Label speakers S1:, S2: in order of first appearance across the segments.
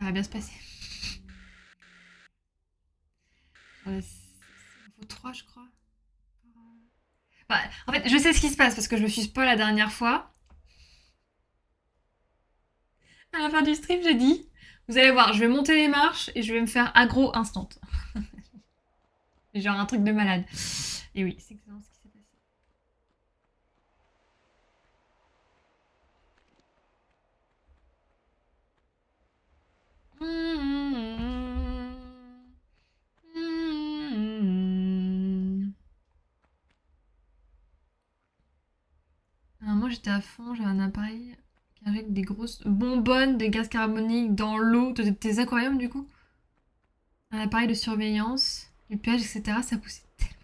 S1: va bien se passer. Il faut 3, je crois. Bah, en fait, je sais ce qui se passe parce que je me suis spoil la dernière fois. À la fin du stream, j'ai dit, vous allez voir, je vais monter les marches et je vais me faire aggro instant. Genre un truc de malade. Et oui, c'est exactement ce qui s'est passé. Moi j'étais à fond, j'avais un appareil qui injecte des grosses bonbonnes, des gaz carboniques dans l'eau, tes aquariums du coup. Un appareil de surveillance, du pH, etc. Ça poussait tellement.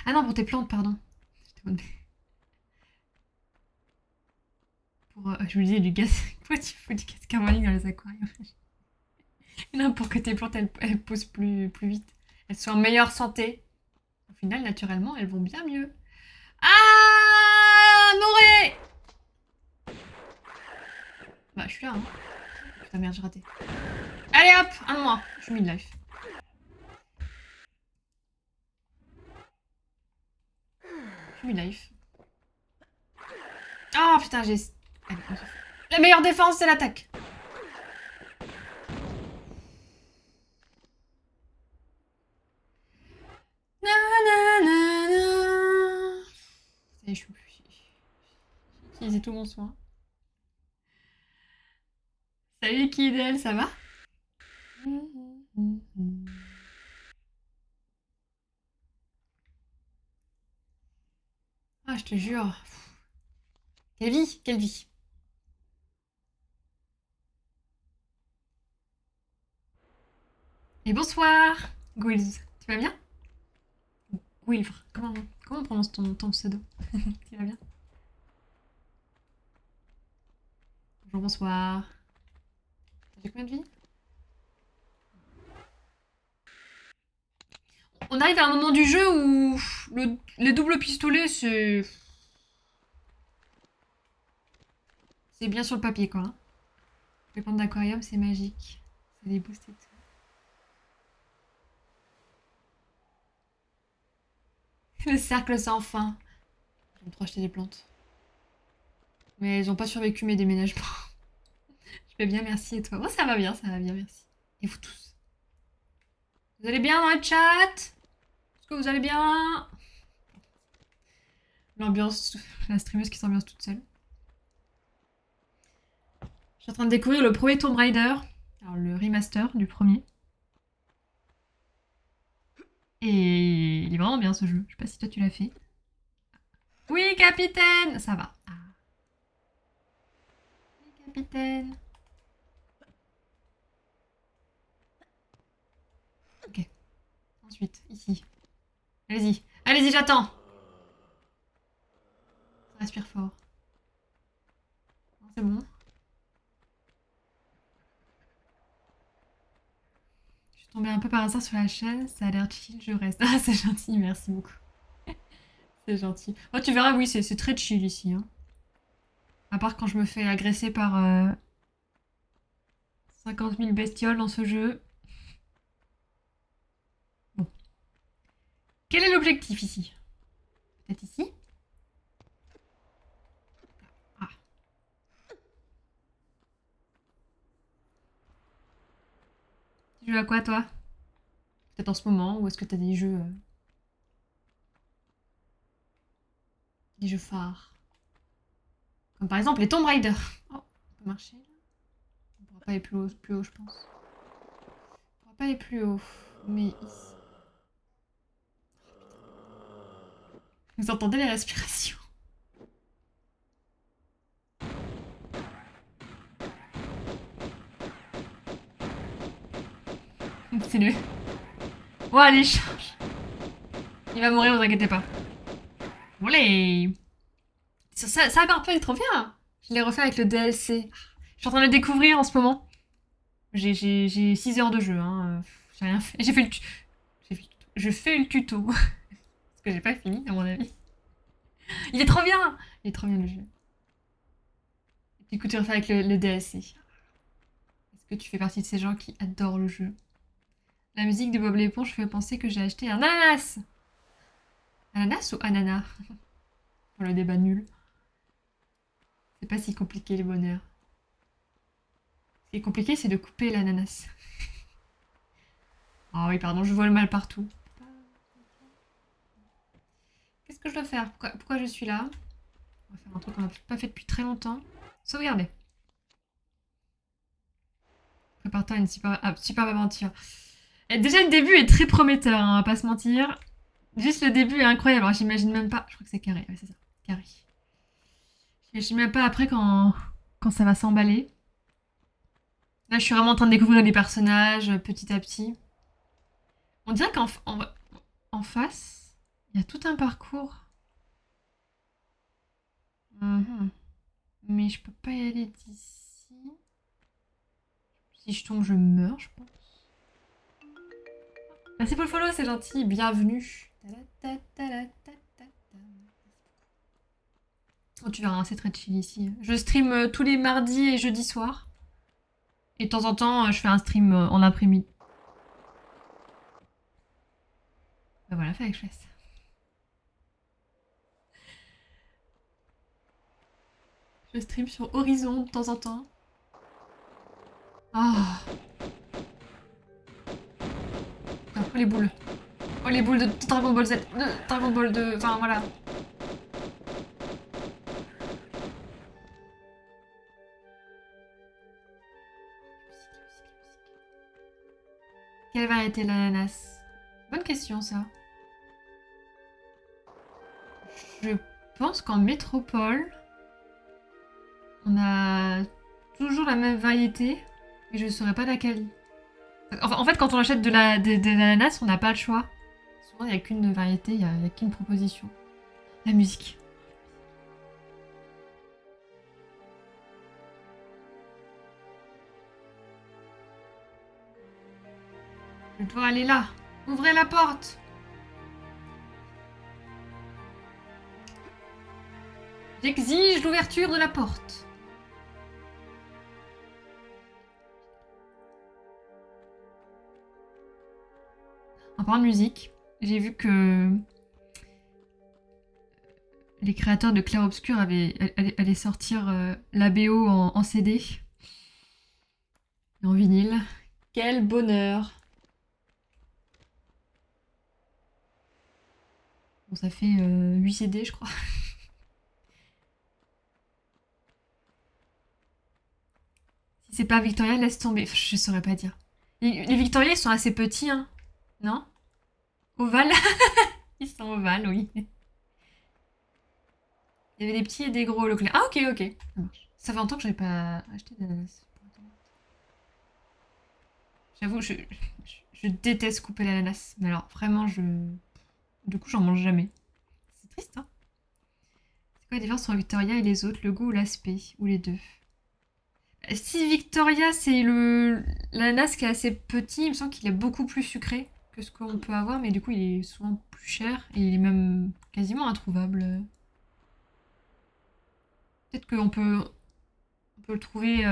S1: Ah non, pour tes plantes, pardon. Je me disais du gaz. Pourquoi tu fous du gaz carbonique dans les aquariums? Non, pour que tes plantes elles poussent plus vite. Elles soient en meilleure santé. Au final, naturellement, elles vont bien mieux. Ah Moré. Bah, je suis là, hein. Putain, merde, j'ai raté. Allez hop, un de moins. Je suis mid-life. Je suis mid-life. Ah putain, j'ai. Allez, la meilleure défense, c'est l'attaque. Je suis plus. J'ai utilisé tout mon soin. Salut Kidel, ça va? Ah, je te jure. Quelle vie, quelle vie. Et bonsoir, Gwilz. Tu vas bien? Gwilvre. Comment on prononce ton pseudo? Tu vas bien? Bonjour, bonsoir. J'ai combien de vie? On arrive à un moment du jeu où les doubles pistolets, c'est bien sur le papier, quoi. Hein. Les plantes d'aquarium, c'est magique. C'est des boosts et tout. Le cercle sans fin. J'aime trop acheter des plantes. Mais elles ont pas survécu mes déménagements. Je vais bien, merci. Et toi? Oh, ça va bien, merci. Et vous tous? Vous allez bien dans le chat? Est-ce que vous allez bien? L'ambiance, la streameuse qui s'ambiance toute seule. Je suis en train de découvrir le premier Tomb Raider. Alors, le remaster du premier. Et il est vraiment bien ce jeu. Je sais pas si toi tu l'as fait. Oui, capitaine! Ça va. Ah. Oui, capitaine. Ok. Ensuite, ici. Allez-y. Allez-y, j'attends. Ça respire fort. C'est bon. Je suis tombée un peu par hasard sur la chaîne. Ça a l'air chill, je reste. Ah, c'est gentil, merci beaucoup. C'est gentil. Oh, tu verras, oui, c'est très chill ici. Hein. À part quand je me fais agresser par 50 000 bestioles dans ce jeu. Bon. Quel est l'objectif ici? Peut-être ici? Ah. Tu joues à quoi, toi? Peut-être en ce moment, ou est-ce que t'as des jeux phares? Comme par exemple les Tomb Raider. Oh, on peut marcher là? On pourra pas aller plus haut, je pense. On pourra pas aller plus haut. Mais ici. Vous entendez les respirations? C'est le. Bon, allez, change. Il va mourir, vous inquiétez pas. Allez. Ça part pas, il est trop bien. Je l'ai refait avec le DLC. Je suis en train de le découvrir en ce moment. J'ai 6 heures de jeu, hein. J'ai rien fait. J'ai fait le tuto. Je fais le tuto. Parce que j'ai pas fini, à mon avis. Il est trop bien. Il est trop bien le jeu. Du coup, tu refais avec le DLC. que tu fais partie de ces gens qui adorent le jeu. La musique de Bob l'éponge fait penser que j'ai acheté un ananas. Ananas ou ananas? Pour le débat nul. C'est pas si compliqué les bonheurs. Ce qui est compliqué, c'est de couper l'ananas. Ah oui, pardon, je vois le mal partout. Qu'est-ce que je dois faire? Pourquoi je suis là? On va faire un truc qu'on n'a pas fait depuis très longtemps. Sauvegarder. Prépare-toi à une super aventure. Et déjà, le début est très prometteur, hein, on va pas se mentir. Juste le début est incroyable. Alors, j'imagine même pas. Je crois que c'est carré. Ouais, c'est ça. Carré. J'imagine même pas après quand ça va s'emballer. Là, je suis vraiment en train de découvrir les personnages petit à petit. On dirait en face, il y a tout un parcours. Mhm. Mais je peux pas y aller d'ici. Si je tombe, je meurs, je pense. Merci pour le follow, c'est gentil. Bienvenue. Oh, tu verras, c'est très chill ici. Je stream tous les mardis et jeudis soirs. Et de temps en temps, je fais un stream en après-midi. Bah voilà, fait avec Chess. Je stream sur Horizon de temps en temps. Ah. Oh, les boules. Oh, les boules de Dragon Ball Z. De Dragon Ball 2. Enfin, voilà. Quelle variété l'ananas? Bonne question, ça. Je pense qu'en métropole, on a toujours la même variété, mais je ne saurais pas laquelle. Enfin, en fait, quand on achète de l'ananas, on n'a pas le choix. Souvent, il n'y a qu'une variété, il n'y a qu'une proposition. La musique. Je dois aller là. Ouvrez la porte. J'exige l'ouverture de la porte. En parlant de musique, j'ai vu que les créateurs de Clair Obscur allaient sortir la BO en CD et en vinyle. Quel bonheur! Bon, ça fait 8 CD, je crois. Si c'est pas Victoria, laisse tomber. Je saurais pas dire. Les Victoria, ils sont assez petits, hein? Non? Ovales? Ils sont ovales, oui. Il y avait des petits et des gros Leclerc. Ah, ok, ok. Ça marche. Ça fait longtemps que j'avais pas acheté d'ananas. J'avoue, je déteste couper l'ananas. Mais alors, vraiment, du coup, j'en mange jamais. C'est triste, hein? C'est quoi la différence entre Victoria et les autres? Le goût ou l'aspect? Ou les deux? Si Victoria, c'est l'ananas qui est assez petit, il me semble qu'il est beaucoup plus sucré que ce qu'on peut avoir, mais du coup, il est souvent plus cher et il est même quasiment introuvable. Peut-être on peut le trouver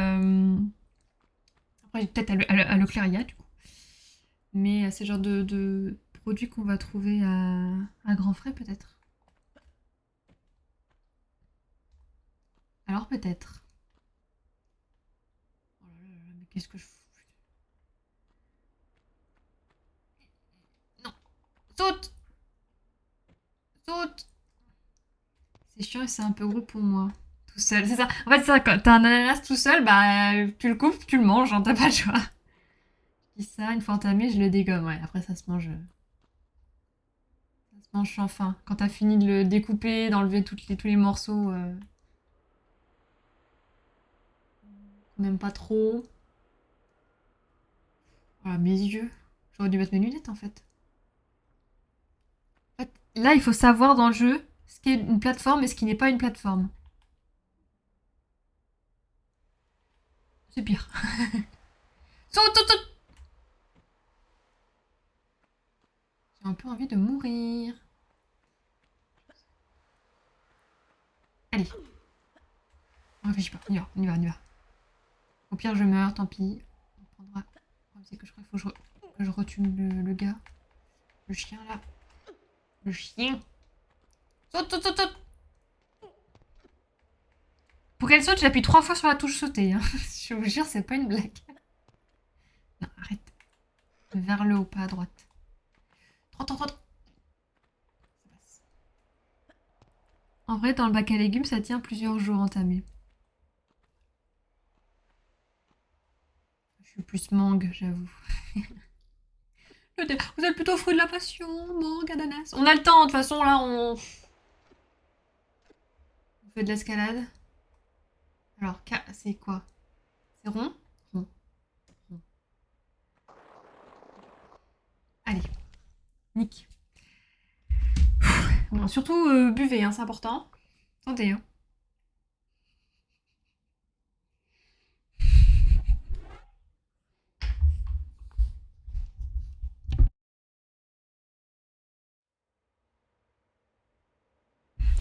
S1: après, peut-être à Leclerc, il y a, du coup. Mais c'est le genre de produit qu'on va trouver à grands frais, peut-être. Alors peut-être. Oh là là là, mais qu'est-ce que je fous? Non, saute! Saute! C'est chiant et c'est un peu gros pour moi. Tout seul, c'est ça. En fait, c'est ça, quand t'as un ananas tout seul, bah, tu le coupes, tu le manges, hein, t'as pas le choix. Je dis ça, une fois entamé, je le dégomme, ouais. Après, ça se mange sans fin. Quand t'as fini de le découper, d'enlever tous les morceaux qu'on n'aime pas trop. Voilà, mes yeux. J'aurais dû mettre mes lunettes, en fait. En fait, là, il faut savoir dans le jeu ce qui est une plateforme et ce qui n'est pas une plateforme. C'est pire. Saute, saute, saute! J'ai un peu envie de mourir. Allez, on réfléchit pas. On y va, on y va, on y va. Au pire, je meurs, tant pis. C'est que je crois qu'il faut que je retune le gars. Le chien là. Le chien. Saute, saute, saute, saute. Pour qu'elle saute, j'appuie 3 fois sur la touche sauter. Hein. Je vous jure, c'est pas une blague. Non, arrête. Vers le haut, pas à droite. 30. En vrai, dans le bac à légumes, ça tient plusieurs jours entamés. Je suis plus mangue, j'avoue. Vous êtes plutôt fruit de la passion, mangue, ananas. On a le temps, de toute façon, là, on fait de l'escalade. Alors, c'est quoi? C'est rond? Rond. Rond. Allez, nique. Bon, surtout, buvez, hein, c'est important. Attendez, hein.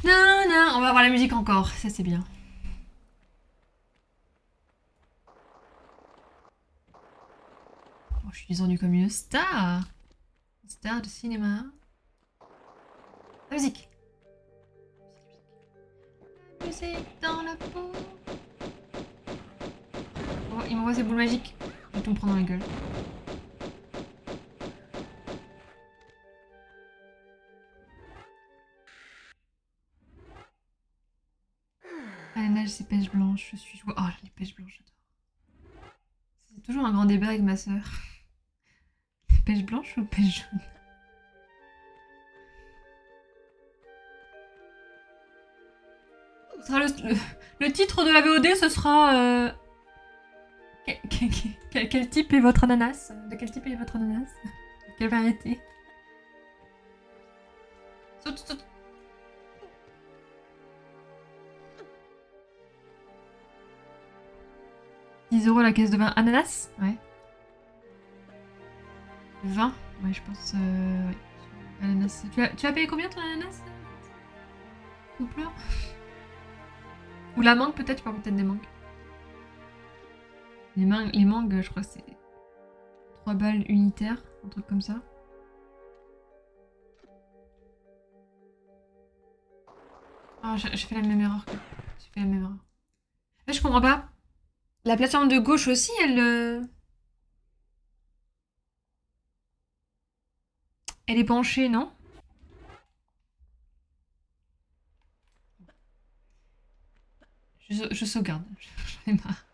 S1: Non, non, on va avoir la musique encore, ça c'est bien. Oh, je suis descendue comme une star. Une star de cinéma. La musique. La musique dans la peau. Oh, il m'envoie ses boules magiques. Je vais tout me prendre dans la gueule. Ah, la nage, c'est pêche blanche. Je suis joie. Oh, les pêches blanches, j'adore. C'est toujours un grand débat avec ma sœur. Pêche blanche ou pêche jaune? Ce sera le titre de la VOD, ce sera. Quel type est votre ananas? De quel type est votre ananas? Quelle variété? Saute, saute. 10 € la caisse de vin. Ananas? Ouais. 20? Ouais, je pense. Ouais. Ananas. Tu as payé combien ton ananas? Ou pleure? Ou la mangue peut-être? Tu parles peut-être des mangues. Les mangues, je crois que c'est 3 balles unitaires, un truc comme ça. Ah, j'ai fait la même erreur. J'ai fait la même erreur. Là, je comprends pas. La plateforme de gauche aussi, elle est penchée, non? Je sauvegarde. J'en ai marre.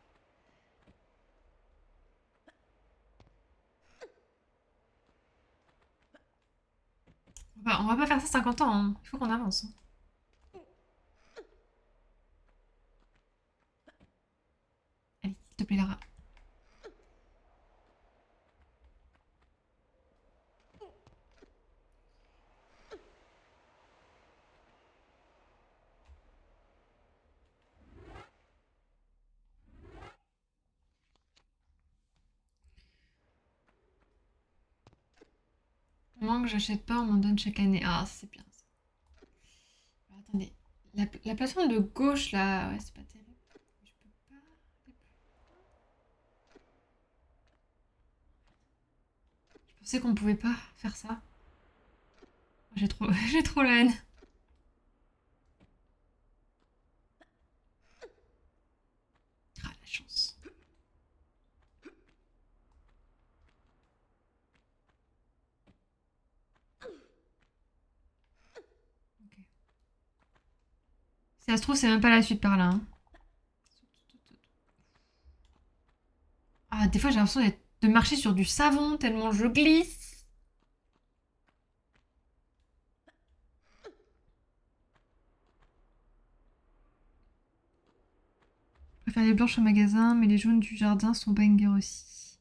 S1: On va pas faire ça 50 ans, hein. Il faut qu'on avance. Hein. Allez, s'il te plaît, Lara. Mangue, j'achète pas, on m'en donne chaque année. Ah, c'est bien ça. Alors, attendez. La plateforme de gauche, là, ouais, c'est pas terrible. Je peux pas. Je pensais qu'on pouvait pas faire ça. J'ai trop, j'ai trop la haine. Ah, la chance. Ok. Si ça se trouve, c'est même pas la suite par là. Hein. Ah, des fois, j'ai l'impression de marcher sur du savon tellement je glisse. Je préfère les blanches au magasin, mais les jaunes du jardin sont banger aussi.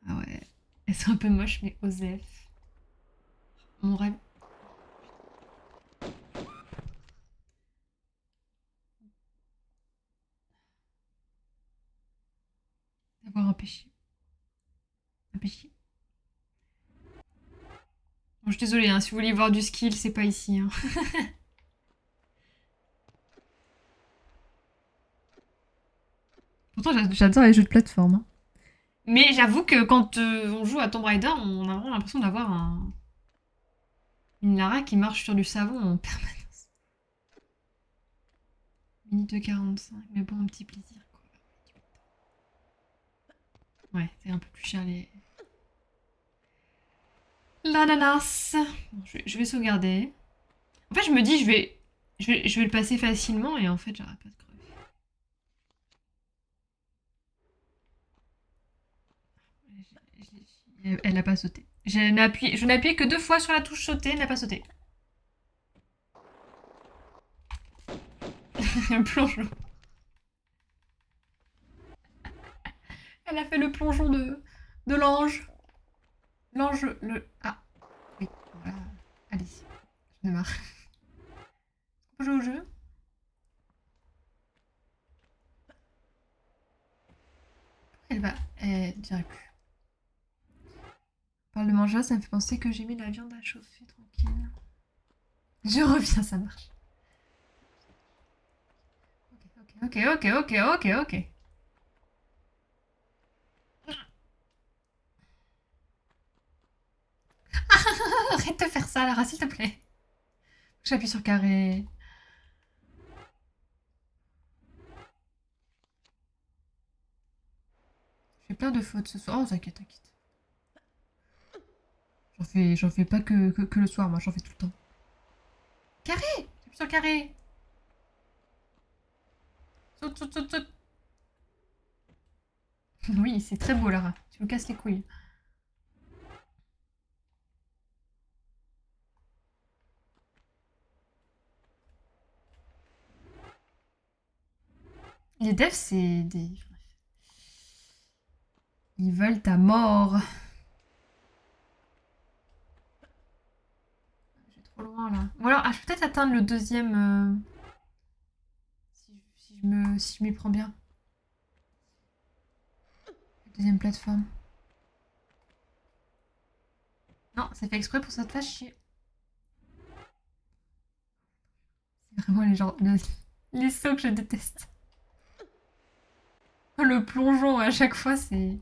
S1: Ah ouais. Elles sont un peu moches, mais Osef. Mon rêve. D'avoir un péché. Un péché. Bon, je suis désolée, hein, si vous voulez voir du skill, c'est pas ici. Hein. Pourtant, j'adore les jeux de plateforme. Hein. Mais j'avoue que quand on joue à Tomb Raider, on a vraiment l'impression d'avoir une Lara qui marche sur du savon en permanence. Minute 45, mais bon, un petit plaisir, quoi. Ouais, c'est un peu plus cher les... L'ananas. Bon, je vais sauvegarder. En fait, je me dis, je vais le passer facilement et en fait, j'arrête pas de crever. Elle n'a pas sauté. Je n'ai appuyé que 2 fois sur la touche sauter, elle n'a pas sauté. Plongeon. Elle a fait le plongeon de l'ange. L'ange, le... Ah, oui, voilà. Allez-y, j'en ai marre. On joue au jeu. Elle va... Elle dirait plus. Parle de manger, ça me fait penser que j'ai mis la viande à chauffer, tranquille. Je reviens, ça marche. Ok, ok, ok, ok, ok. Arrête de faire ça, Lara, s'il te plaît. J'appuie sur carré. Je fais plein de fautes ce soir. Oh, t'inquiète, t'inquiète. J'en fais pas que le soir, moi, j'en fais tout le temps. Carré. J'appuie sur carré. Saute, saute, saute, saute. Oui, c'est très beau, Lara. Tu me casses les couilles. Les devs, c'est des... Ils veulent ta mort. J'ai trop loin, là. Ou alors, ah, je peux peut-être atteindre le deuxième... si je m'y prends bien. La deuxième plateforme. Non, c'est fait exprès pour ça te fasse chier. C'est vraiment les sauts que je déteste. Le plongeon à chaque fois, c'est...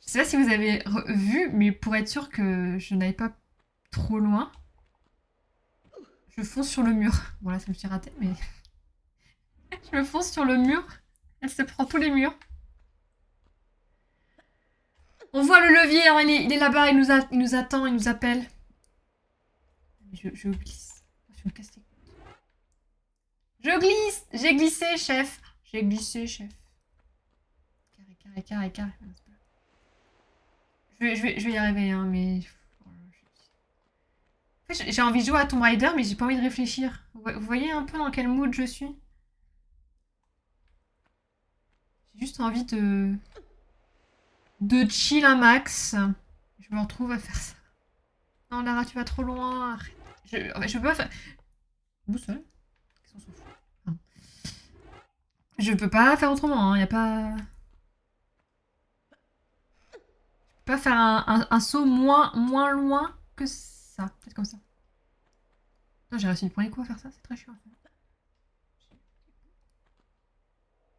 S1: Je sais pas si vous avez vu, mais pour être sûr que je n'aille pas trop loin, je fonce sur le mur. Bon là, ça me suis raté, mais... je me fonce sur le mur. Elle se prend tous les murs. On voit le levier, hein, il est là-bas, il nous attend, il nous appelle. Je glisse. Je me casse les couilles. Je glisse. J'ai glissé, chef. J'ai glissé, chef. Carré, carré, carré, carré. Je vais y arriver, hein, mais... En fait, j'ai envie de jouer à Tomb Raider, mais j'ai pas envie de réfléchir. Vous voyez un peu dans quel mood je suis? J'ai juste envie de chill un max. Je me retrouve à faire ça. Non, Lara, tu vas trop loin. Arrête. Je peux pas faire... Boussole. Qu'est-ce qu'on s'en fout? Ah. Je peux pas faire autrement, hein. Y a pas... Je peux pas faire un saut moins loin que ça. Peut-être comme ça. Non, j'ai réussi le premier coup à faire ça, c'est très chiant.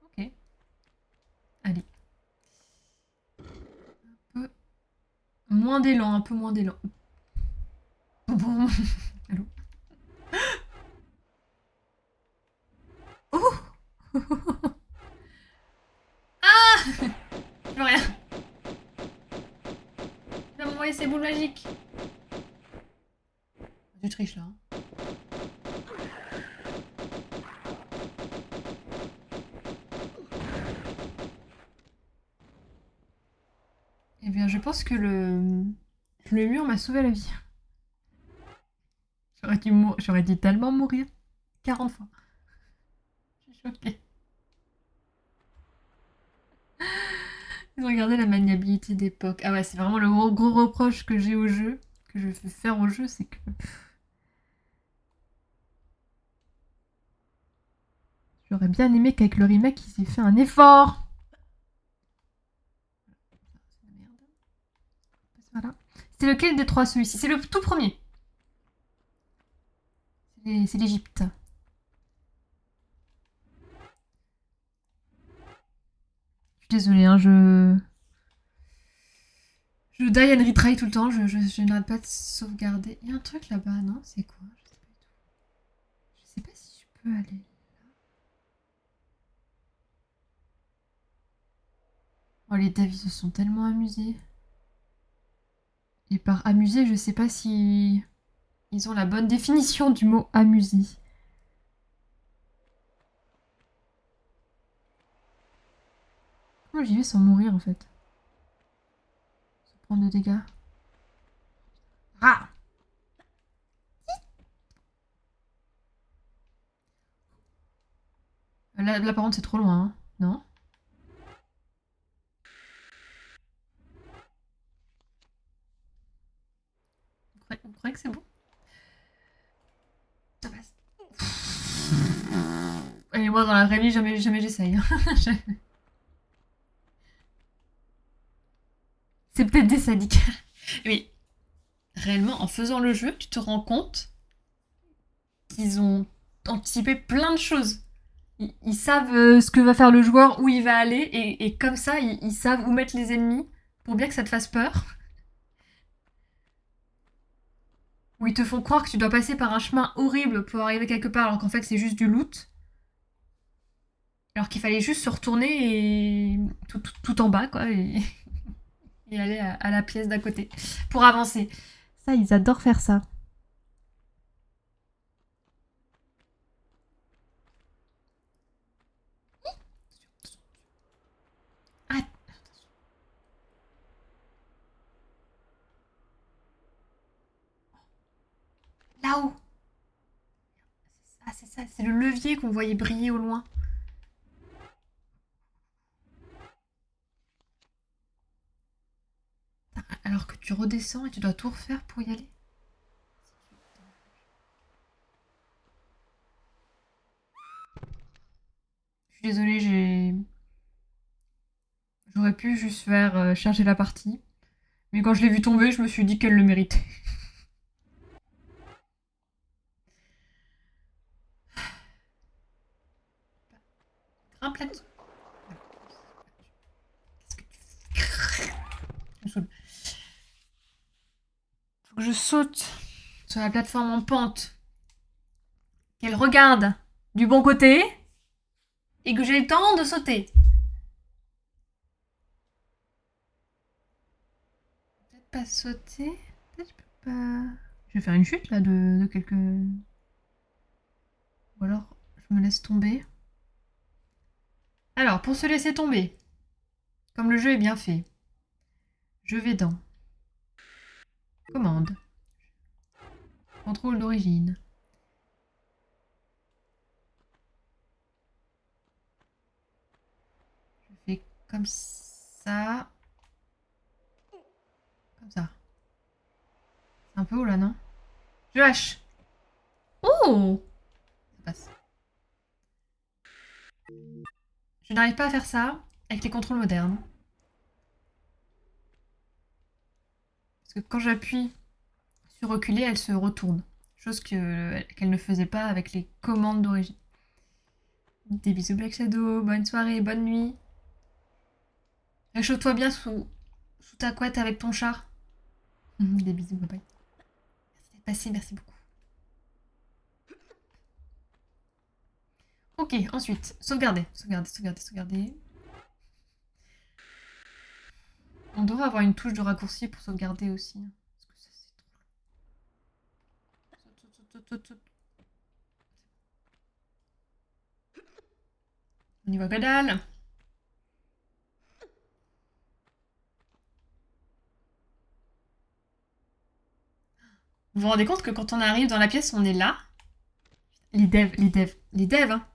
S1: Ok. Allez. Un peu moins d'élan, un peu moins d'élan. Bon. Allô. Oh. Ah. Je veux rien. Il va m'envoyer ses boules magiques. Tu triches là. Hein. Eh bien, je pense que le mur m'a sauvé la vie. J'aurais dû tellement mourir. 40 fois. Je suis choquée. Regardez la maniabilité d'époque. Ah ouais, c'est vraiment le gros reproche que j'ai au jeu, que je veux faire au jeu, c'est que... J'aurais bien aimé qu'avec le remake, ils aient fait un effort. Voilà. C'est lequel des trois, celui-ci? C'est le tout premier. C'est l'Égypte. suis désolée, hein, je die and retry tout le temps, je n'arrête pas de sauvegarder. Il y a un truc là-bas, non? C'est quoi? Je sais pas du tout. Je sais pas si je peux aller. Oh, les devs, ils se sont tellement amusés. Et par amusé, je sais pas si ils ont la bonne définition du mot amusé. Comment j'y vais sans mourir en fait? Sans prendre de dégâts. Ah! Là par contre, c'est trop loin, hein. Non? Vous croyez que c'est bon? Ça passe. Et moi, dans la vraie vie, jamais j'essaye. C'est peut-être des sadiques. Oui, réellement, en faisant le jeu, tu te rends compte qu'ils ont anticipé plein de choses. Ils savent ce que va faire le joueur, où il va aller, et comme ça, ils savent où mettre les ennemis pour bien que ça te fasse peur. Où ils te font croire que tu dois passer par un chemin horrible pour arriver quelque part, alors qu'en fait, c'est juste du loot. Alors qu'il fallait juste se retourner et tout en bas, quoi, et aller à la pièce d'à côté pour avancer. Ça, ils adorent faire ça. Ah, là-haut. Ah, c'est ça, c'est le levier qu'on voyait briller au loin. Alors que tu redescends et tu dois tout refaire pour y aller. Je suis désolée, j'aurais pu juste faire charger la partie. Mais quand je l'ai vu tomber, je me suis dit qu'elle le méritait. Grimpe là-dessus. Qu'est-ce que tu fais? Faut que je saute sur la plateforme en pente. Qu'elle regarde du bon côté. Et que j'ai le temps de sauter. Peut-être pas sauter. Peut-être je peux pas. Je vais faire une chute là de quelques. Ou alors je me laisse tomber. Alors, pour se laisser tomber, comme le jeu est bien fait, je vais dans Commande, Contrôle d'origine. Je fais comme ça. Comme ça. C'est un peu haut là, non? Je lâche. Oh! Ça passe. Je n'arrive pas à faire ça avec les contrôles modernes. Parce que quand j'appuie sur reculer, elle se retourne. Chose qu'elle ne faisait pas avec les commandes d'origine. Des bisous Black Shadow, bonne soirée, bonne nuit. Réchauffe-toi bien sous ta couette avec ton chat. Des bisous, bye bye. Merci d'être passé, merci beaucoup. Ok, ensuite, sauvegarder, sauvegarder, sauvegarder, sauvegarder. On devrait avoir une touche de raccourci pour sauvegarder aussi. Parce que ça, c'est trop. Saute, saute, saute, saute, saute. On y voit que dalle. Vous vous rendez compte que quand on arrive dans la pièce, on est là. Les devs, hein.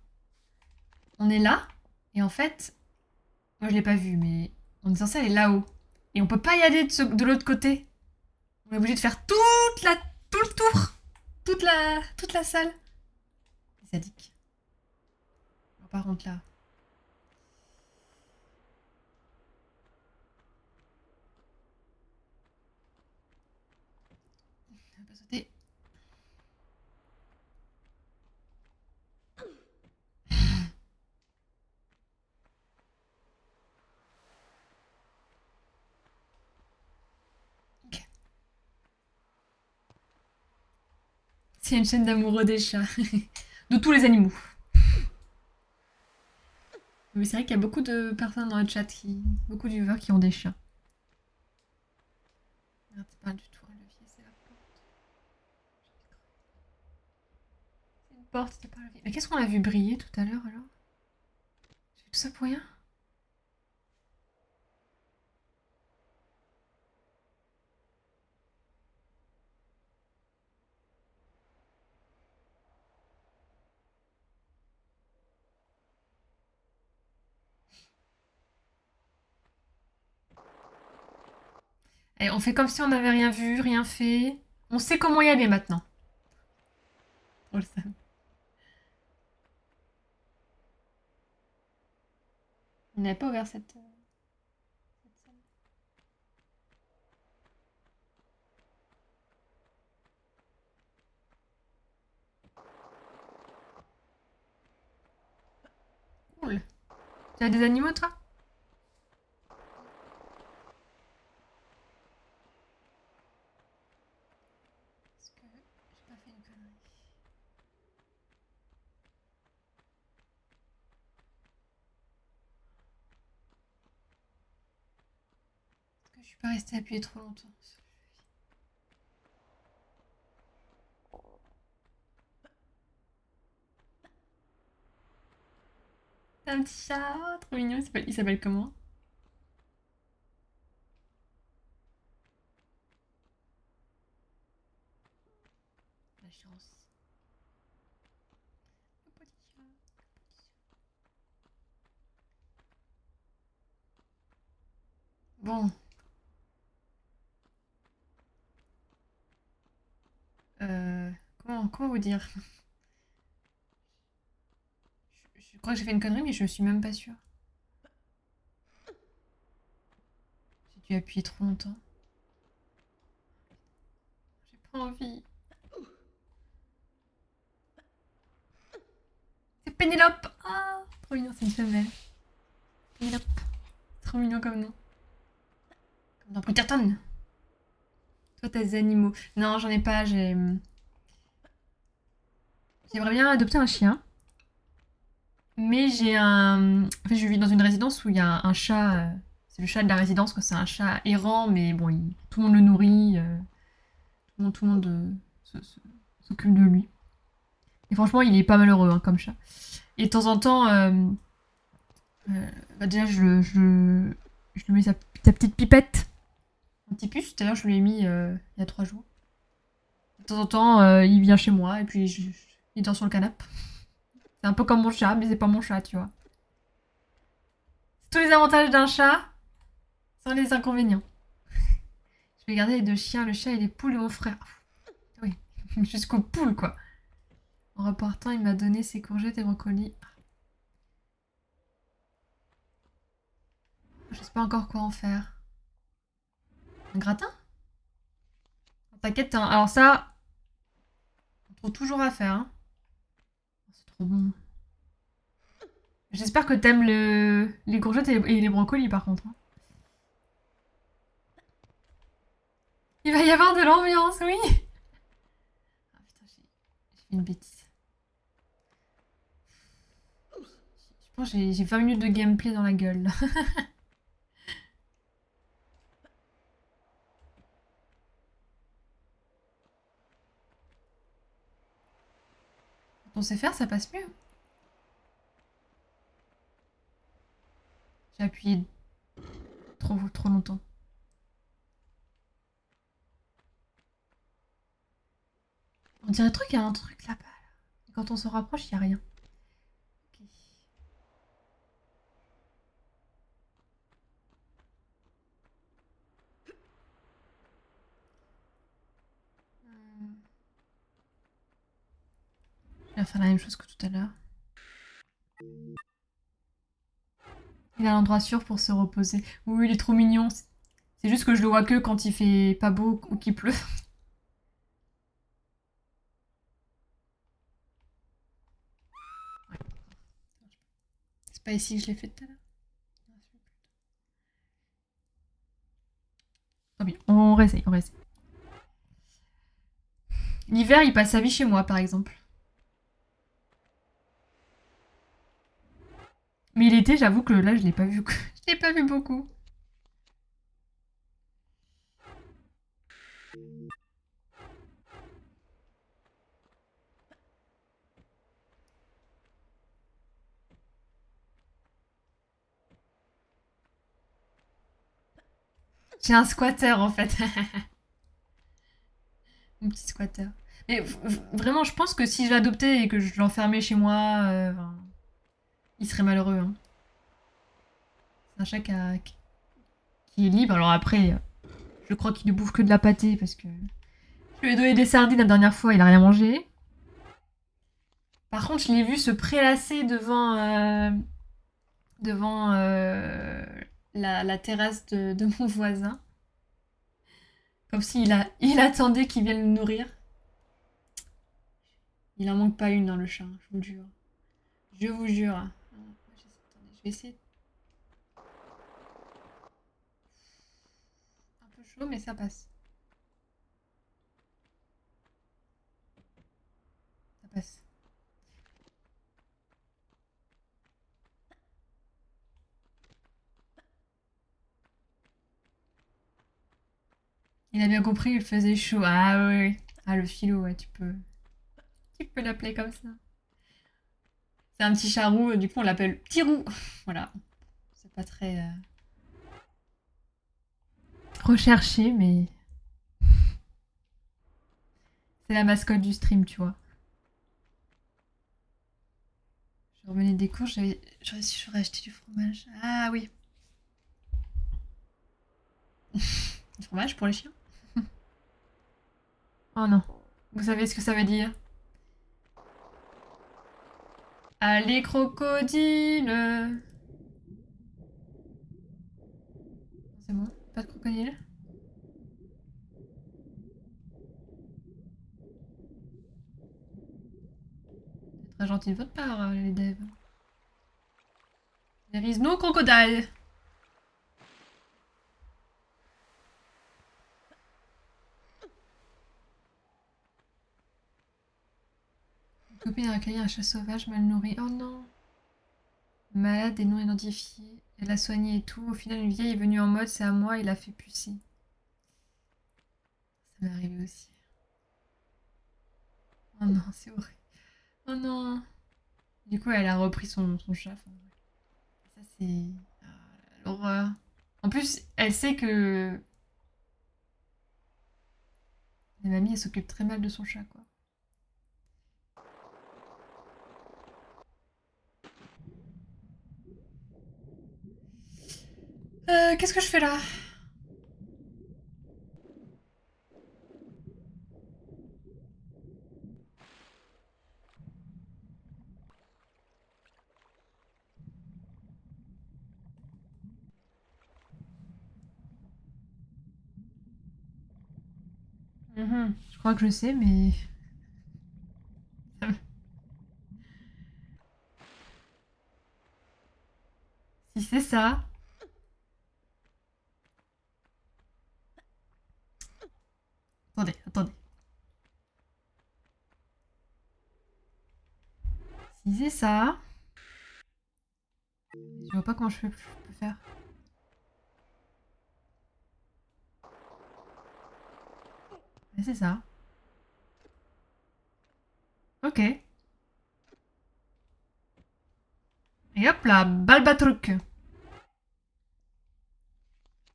S1: On est là. Et en fait, moi je l'ai pas vu, mais on est censé aller là-haut. Et on peut pas y aller de l'autre côté. On est obligé de faire tout le tour. Toute la salle. C'est sadique. Alors, par contre là. On va pas sauter. c'est une chaîne d'amoureux des chats. De tous les animaux. Mais c'est vrai qu'il y a beaucoup de personnes dans le chat, beaucoup de viewers qui ont des chiens. Merde, c'est pas du tout un levier, c'est la porte. C'est une porte, c'est pas un levier. Mais qu'est-ce qu'on a vu briller tout à l'heure alors? J'ai vu tout ça pour rien? Et on fait comme si on n'avait rien vu, rien fait. On sait comment y aller maintenant. On le sait. On n'avait pas ouvert cette salle. Cool. Tu as des animaux toi? Est-ce que j'ai pas fait une connerie? Est-ce que je suis pas restée appuyée trop longtemps? C'est un petit chat, oh, trop mignon. Il s'appelle comment? La chance. Le petit chat. Bon. Euh, comment vous dire? Je crois que j'ai fait une connerie, mais je suis même pas sûre. J'ai dû appuyer trop longtemps. J'ai pas envie. C'est Pénélope! Ah, trop mignon, c'est une femelle. Pénélope. Trop mignon comme nom. Comme dans Bridgerton. Toi, t'as des animaux. Non, j'en ai pas. J'aimerais bien adopter un chien. Mais j'ai un. En fait, je vis dans une résidence où il y a un chat. C'est le chat de la résidence, quoi. C'est un chat errant, mais bon, tout le monde le nourrit. Tout le monde s'occupe de lui. Et franchement, il est pas malheureux hein, comme chat. Et de temps en temps, bah déjà, je lui mets sa petite pipette. Un petit puce. D'ailleurs, je lui ai mis il y a 3 jours. De temps en temps, il vient chez moi et puis il dort sur le canapé. C'est un peu comme mon chat, mais c'est pas mon chat, tu vois. C'est tous les avantages d'un chat, sans les inconvénients. Je vais garder les 2 chiens, le chat et les poules de mon frère. Oui, jusqu'aux poules, quoi. En repartant, il m'a donné ses courgettes et brocolis. Je sais pas encore quoi en faire. Un gratin? T'inquiète, hein. Alors ça, on trouve toujours à faire. Hein. C'est trop bon. J'espère que t'aimes les courgettes et les brocolis, par contre. Hein. Il va y avoir de l'ambiance, oui. Ah putain, j'ai fait une bêtise. Je pense que j'ai 20 minutes de gameplay dans la gueule. Quand on sait faire, ça passe mieux. J'ai appuyé trop longtemps. On dirait trop qu'il y a un truc là-bas. Et quand on se rapproche, il n'y a rien. Ok. Je vais faire la même chose que tout à l'heure. Il a un endroit sûr pour se reposer. Oui, il est trop mignon. C'est juste que je le vois que quand il fait pas beau ou qu'il pleut. C'est pas ici que je l'ai fait tout à l'heure. Ah oui, on réessaye. L'hiver, il passe sa vie chez moi, par exemple. Mais l'été, j'avoue que là, je l'ai pas vu. Je l'ai pas vu beaucoup. J'ai un squatter, en fait. Mon petit squatter. Mais vraiment, je pense que si je l'adoptais et que je l'enfermais chez moi, enfin, il serait malheureux. Hein. C'est un chat qui est libre. Alors après, je crois qu'il ne bouffe que de la pâtée parce que je lui ai donné des sardines la dernière fois, il a rien mangé. Par contre, je l'ai vu se prélasser devant la terrasse de mon voisin. Comme il attendait qu'il vienne le nourrir. Il en manque pas une dans le chat, je vous le jure. Je vous jure. Attendez, je vais essayer. Un peu chaud, mais ça passe. Ça passe. Il a bien compris, il faisait chaud. Ah ouais. Ah le philo, ouais, tu peux l'appeler comme ça. C'est un petit charroux, du coup on l'appelle Petit Roux. Voilà. C'est pas très recherché, mais c'est la mascotte du stream, tu vois. Je revenais des cours, j'aurais acheté du fromage. Ah oui. Du fromage pour les chiens. Oh non. Vous savez ce que ça veut dire? Allez, crocodile. C'est bon, pas de crocodile. C'est très gentil de votre part, les devs. There is no crocodile. Une copine a accueilli un chat sauvage mal nourri. Oh non. Malade et non identifié. Elle l'a soigné et tout. Au final, une vieille est venue en mode c'est à moi et l'a fait pucer. Ça m'est arrivé aussi. Oh non, c'est horrible. Oh non. Du coup, elle a repris son chat. Enfin, ça, c'est l'horreur. En plus, elle sait que la mamie, elle s'occupe très mal de son chat, quoi. Qu'est-ce que je fais là? Je crois que je sais, mais... si c'est ça... Attendez, attendez. Si c'est ça... Je vois pas comment je peux faire. Mais c'est ça. Ok. Et hop là, Balbatruc.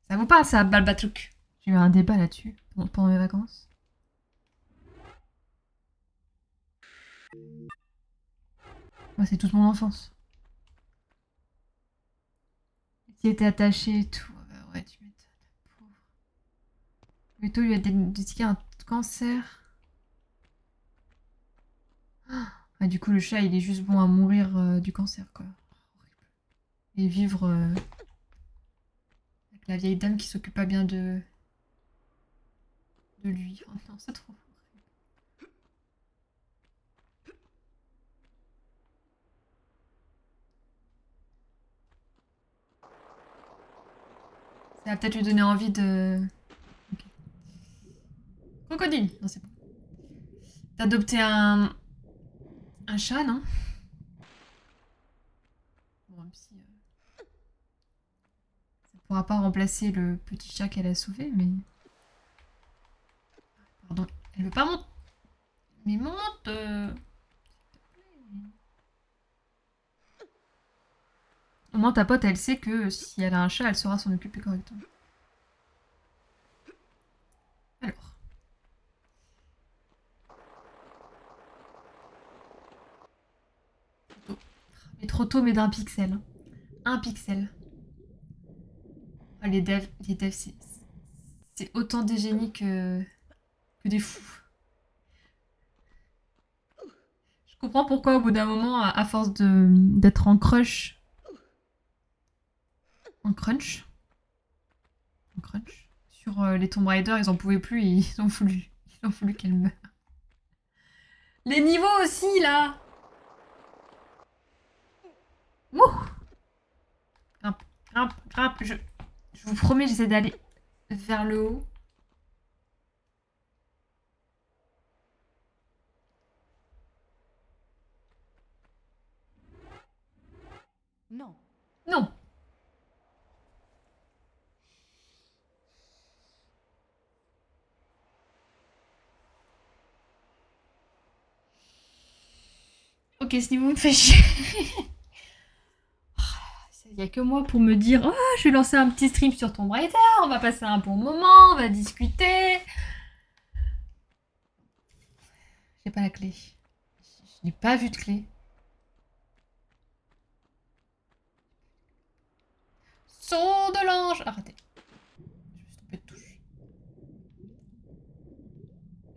S1: Ça vous parle ça, Balbatruc? J'ai eu un débat là-dessus pendant mes vacances. Moi, c'est toute mon enfance. Il était attaché et tout. Ah bah ouais, tu m'étonnes. Pauvre. Leto lui a diagnostiqué un cancer. Ah, du coup, le chat, il est juste bon à mourir du cancer, quoi. Et vivre avec la vieille dame qui s'occupe pas bien de lui. Oh non, c'est trop. Ça va peut-être lui donner envie de... Ok. Crocodile. Non, c'est bon. d'adopter un chat, non? Bon, même si ça pourra pas remplacer le petit chat qu'elle a sauvé, mais... Pardon, elle veut pas monter. Mais monte Au moins ta pote, elle sait que si elle a un chat, elle saura s'en occuper correctement. Alors. Mais trop tôt, mais d'un pixel. Un pixel. Oh, les devs, c'est autant des génies que des fous. Je comprends pourquoi au bout d'un moment, à force d'être en crush, en crunch, en crunch, sur les Tomb Raider, ils en pouvaient plus et ils ont voulu qu'elle meure. Les niveaux aussi là. Wouh. Grimpe, grimpe, grimpe. Je vous promets, j'essaie d'aller vers le haut.
S2: Non.
S1: Non. Ok, ce niveau me fait chier. Il n'y a que moi pour me dire oh, je vais lancer un petit stream sur Tomb Raider, on va passer un bon moment, on va discuter. J'ai pas la clé. Je n'ai pas vu de clé. Son de l'ange. Arrêtez. Je me suis trompée de touche.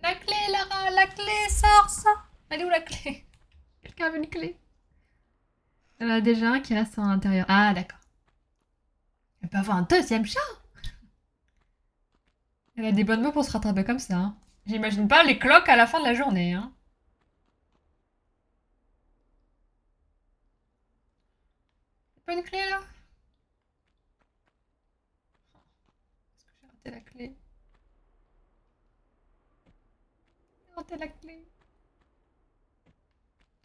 S1: La clé, Lara, la clé, sors. Elle est où la clé? Quelqu'un a vu une clé? Il y en a déjà un qui reste à l'intérieur. Ah, d'accord. Elle peut avoir un deuxième chat. Elle a des bonnes mots pour se rattraper comme ça. Hein. J'imagine pas les cloques à la fin de la journée. Hein. Y'a pas une clé là? Est-ce que j'ai raté la clé? J'ai raté la clé.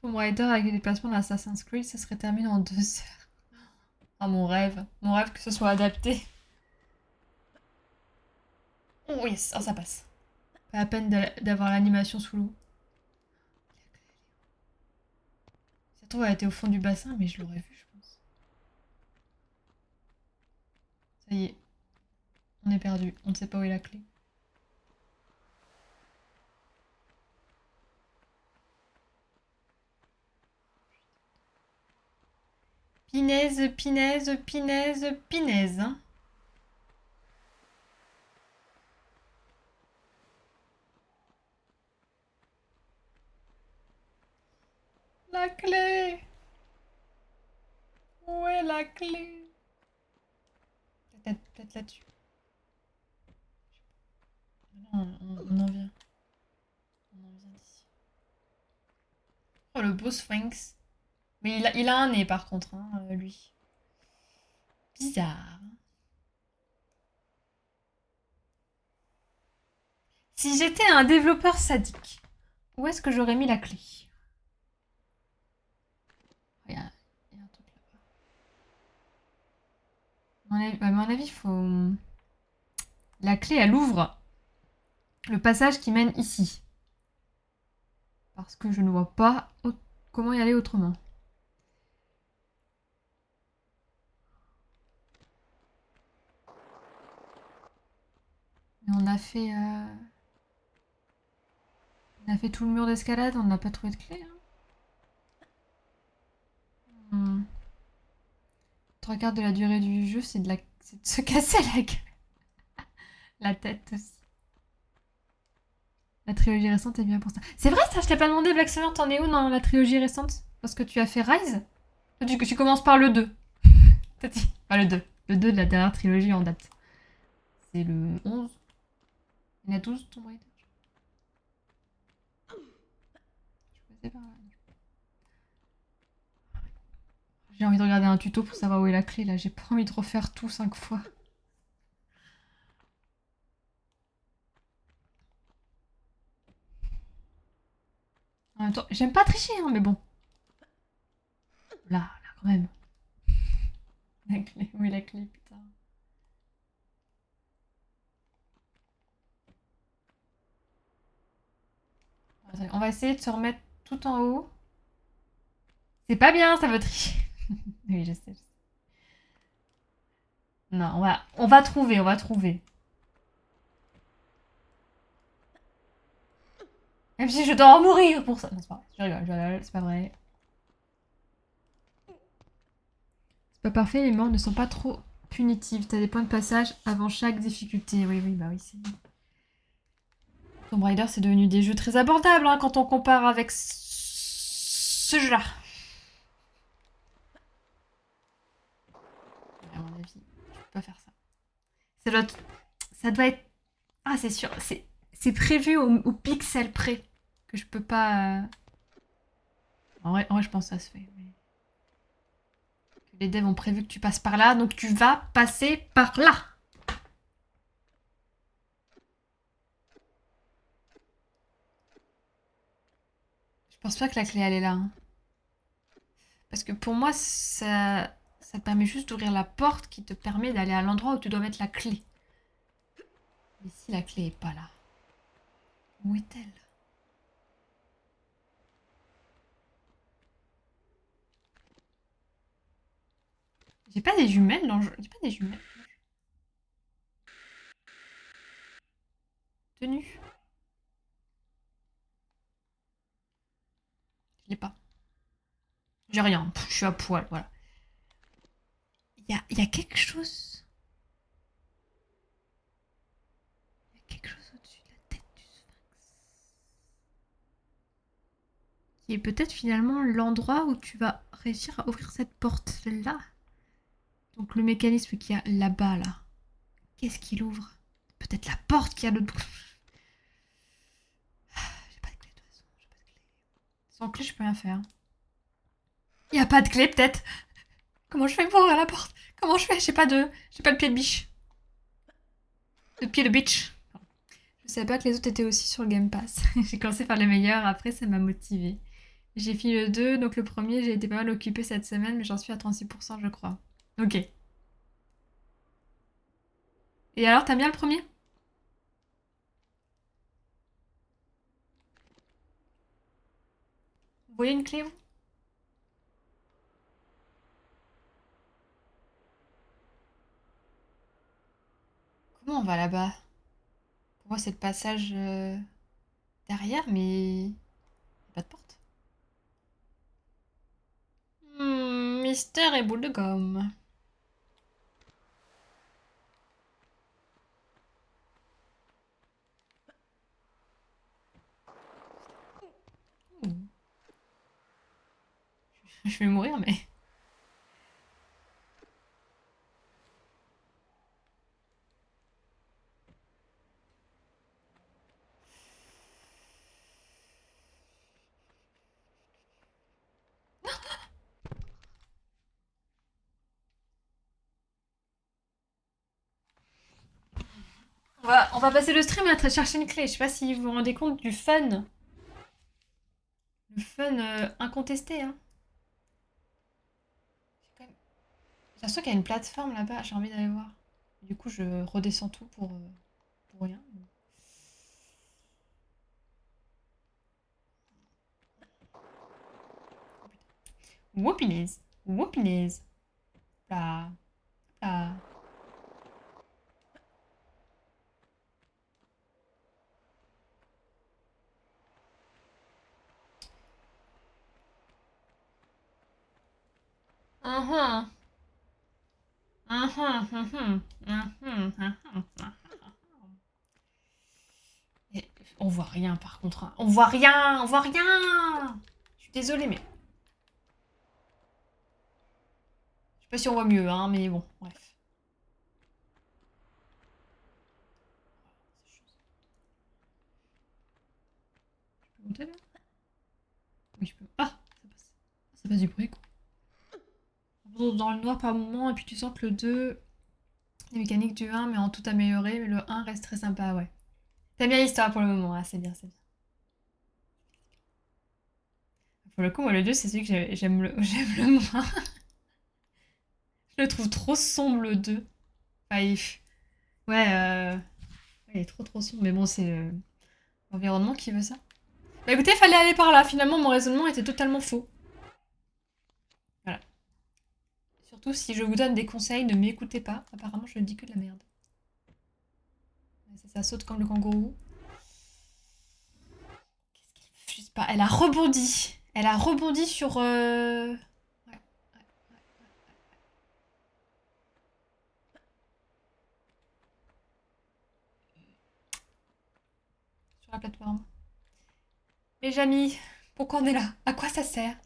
S1: Tomb Raider avec les déplacements d'Assassin's Creed, ça serait terminé en 2 heures. Ah, mon rêve. Mon rêve que ce soit adapté. Oh yes, oh, ça passe. Pas la peine d'avoir l'animation sous l'eau. Ça se trouve, elle était au fond du bassin, mais je l'aurais vu, je pense. Ça y est. On est perdu. On ne sait pas où est la clé. Pinaise, pinaise, pinaise, pinaise. Hein. La clé! Où est la clé? Peut-être là-dessus. Non, on en vient. On en vient d'ici. Oh, le beau sphinx. Mais il a un nez par contre, hein, lui. Bizarre. Si j'étais un développeur sadique, où est-ce que j'aurais mis la clé? Il y a un truc là-bas. À mon avis, il faut... La clé, elle ouvre le passage qui mène ici. Parce que je ne vois pas comment y aller autrement. Mais on a fait... On a fait tout le mur d'escalade, on n'a pas trouvé de clé. Hein. Hmm. 3 quarts de la durée du jeu, c'est de se casser la gueule. La tête aussi. La trilogie récente est bien pour ça. C'est vrai ça, je t'ai pas demandé, Black Summer, t'en es où dans la trilogie récente? Parce que tu as fait Rise? Tu commences par le 2. Pas le 2. Le 2 de la dernière trilogie en date. C'est le 11. Il y en a 12, Tomb Raider. Je sais pas. J'ai envie de regarder un tuto pour savoir où est la clé là. J'ai pas envie de refaire tout 5 fois. même temps, j'aime pas tricher, hein, mais bon. Là, quand même. La clé, où est la clé, putain. Attends, on va essayer de se remettre tout en haut. C'est pas bien, ça veut tricher. Oui, je sais. Non, on va trouver, on va trouver. Même si je dois en mourir pour ça. Non, c'est pas vrai. Je rigole, c'est pas vrai. C'est pas parfait, les morts ne sont pas trop punitives. T'as des points de passage avant chaque difficulté. Oui, oui, bah oui, c'est... Tomb Raider, c'est devenu des jeux très abordables hein, quand on compare avec ce jeu-là. À mon avis, je peux pas faire ça. Ça doit être... Ah, c'est sûr, c'est prévu au pixel près que je peux pas... En vrai, je pense que ça se fait. Mais... Les devs ont prévu que tu passes par là, donc tu vas passer par là. Je pense pas que la clé elle est là. Hein. Parce que pour moi, ça te permet juste d'ouvrir la porte qui te permet d'aller à l'endroit où tu dois mettre la clé. Mais si la clé est pas là, où est-elle? J'ai pas des jumelles dans le jeu. J'ai pas des jumelles. Tenue. Je l'ai pas. J'ai rien. Pff, je suis à poil, voilà. Il y a quelque chose. Il y a quelque chose au-dessus de la tête du sphinx. Qui est peut-être finalement l'endroit où tu vas réussir à ouvrir cette porte-là. Donc le mécanisme qu'il y a là-bas, là. Qu'est-ce qu'il ouvre? Peut-être la porte qu'il y a l'autre bout. J'ai pas de clé de toute façon. J'ai pas de clé. Sans clé, je peux rien faire. Il y a pas de clé, peut-être. Comment je fais pour ouvrir la porte? Comment je fais? J'ai pas le pied de biche. Le pied de bitch. Je savais pas que les autres étaient aussi sur le Game Pass. J'ai commencé par les meilleurs, après ça m'a motivé. J'ai fini le 2, donc le premier, j'ai été pas mal occupée cette semaine, mais j'en suis à 36%, je crois. Ok. Et alors, t'aimes bien le premier? Vous voyez une clé, vous? Comment on va là-bas? Pour moi, c'est le passage derrière, mais... Y a pas de porte. Mystère et boule de gomme. Ouh. Je vais mourir, mais... On va passer le stream à chercher une clé. Je sais pas si vous vous rendez compte du fun. Le fun incontesté, hein. J'ai l'impression qu'il y a une plateforme là-bas. J'ai envie d'aller voir. Du coup, je redescends tout pour rien. Whoopinies. Whoopinies. Là. Là. Mhm. Mhm, mhm, mhm, mhm. Et on voit rien par contre. Hein. On voit rien. On voit rien. Je suis désolée, mais... Je sais pas si on voit mieux, hein, mais bon, bref. Je peux monter là? Oui, je peux. Ah, ça passe. Ça passe du bruit, quoi. Dans le noir par moment, et puis tu sens que le 2, les mécaniques du 1, mais en tout amélioré, mais le 1 reste très sympa, ouais. T'aimes bien l'histoire pour le moment, ah, c'est bien, c'est bien. Pour le coup, moi, le 2, c'est celui que j'aime le moins. Je le trouve trop sombre, le 2. Enfin, ouais, il est trop sombre. Mais bon, c'est l'environnement qui veut ça. Bah écoutez, fallait aller par là. Finalement, mon raisonnement était totalement faux. Voilà. Surtout si je vous donne des conseils, ne m'écoutez pas. Apparemment, je ne dis que de la merde. Ça saute comme le kangourou. Je sais pas, elle a rebondi. Elle a rebondi sur... ouais, sur la plateforme. Les amis, pourquoi on est là? À quoi ça sert?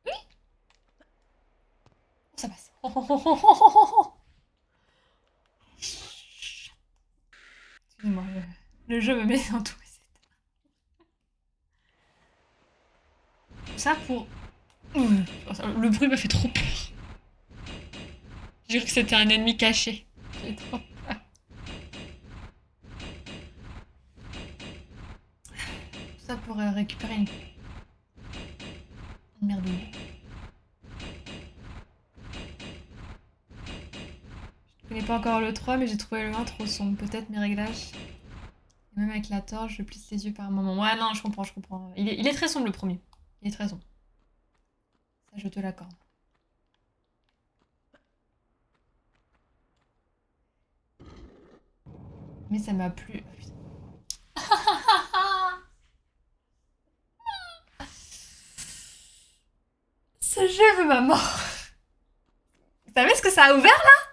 S1: Oui, ça passe. Excusez-moi, le jeu me met dans tous mes états. Tout ça pour... Le bruit m'a fait trop peur. J'ai cru que c'était un ennemi caché. J'ai trop peur. Tout ça pour récupérer une merdouille. Je connais pas encore le 3, mais j'ai trouvé le 1 trop sombre. Peut-être mes réglages. Et même avec la torche, je plisse les yeux par moment. Ouais, non, je comprends, je comprends. Il est très sombre le premier. Il est très sombre. Ça, je te l'accorde. Mais ça m'a plu. Oh, putain. Ce jeu veut ma mort. Vous savez ce que ça a ouvert là?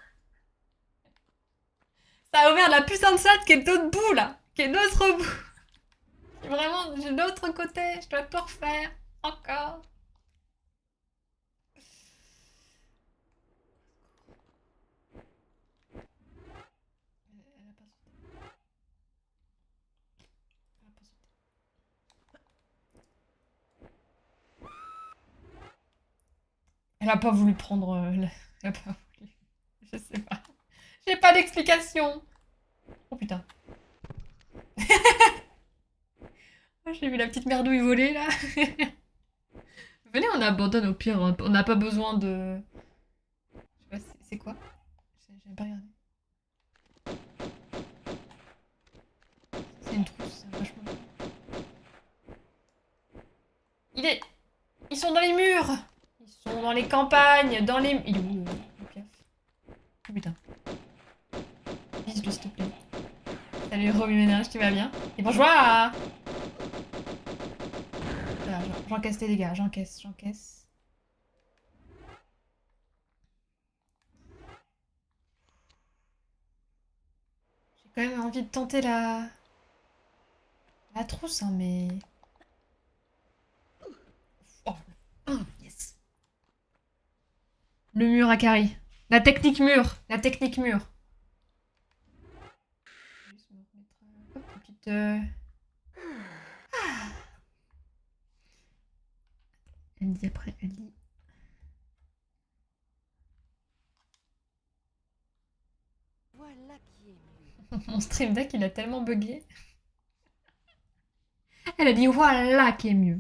S1: Ça a ouvert la putain de salle qui est de l'autre bout là. Qui est de l'autre bout. Vraiment, de l'autre côté. Je dois tout refaire. Encore. Elle a pas sauté. Elle a pas sauté. Elle a pas voulu prendre. Elle a pas voulu. Je sais pas. J'ai pas d'explication. Oh putain. J'ai vu la petite merdouille voler là. Venez, on abandonne au pire. On n'a pas besoin de. Je sais pas, c'est quoi? J'ai pas regardé. C'est une trousse, c'est vachement. Il est. Ils sont dans les murs. Ils sont dans les campagnes, dans les. Il est où le piaf? Oh putain. Vise-le s'il te plaît. Salut Romy Ménage, tu vas bien? Et bonjour! Voilà, j'encaisse tes dégâts, j'encaisse. J'ai quand même envie de tenter la trousse, hein, mais... Oh, yes. Le mur à carré. La technique mur. La technique mur. Je vais juste me remettre... Hop, une petite... Elle dit après, elle dit...
S2: Voilà qui est mieux.
S1: Mon stream deck, il a tellement bugué. Elle a dit voilà qui est mieux.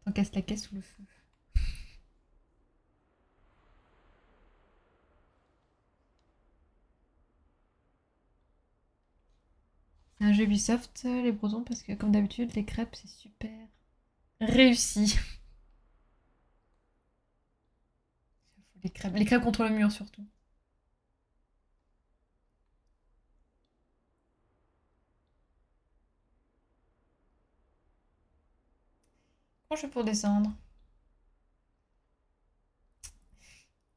S1: T'encaisses la caisse sous le feu. C'est un jeu Ubisoft, les brosons, parce que comme d'habitude, les crêpes, c'est super réussi. Les crêpes contre le mur, surtout. Comment je fais pour descendre?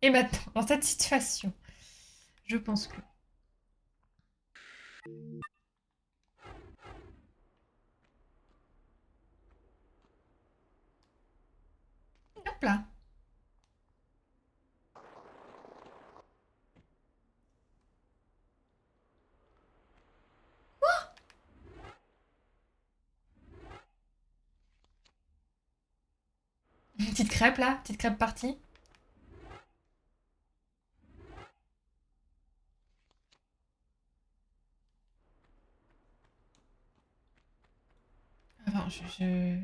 S1: Et maintenant, dans cette situation, je pense que... Hop là. Une petite crêpe là, petite crêpe partie. je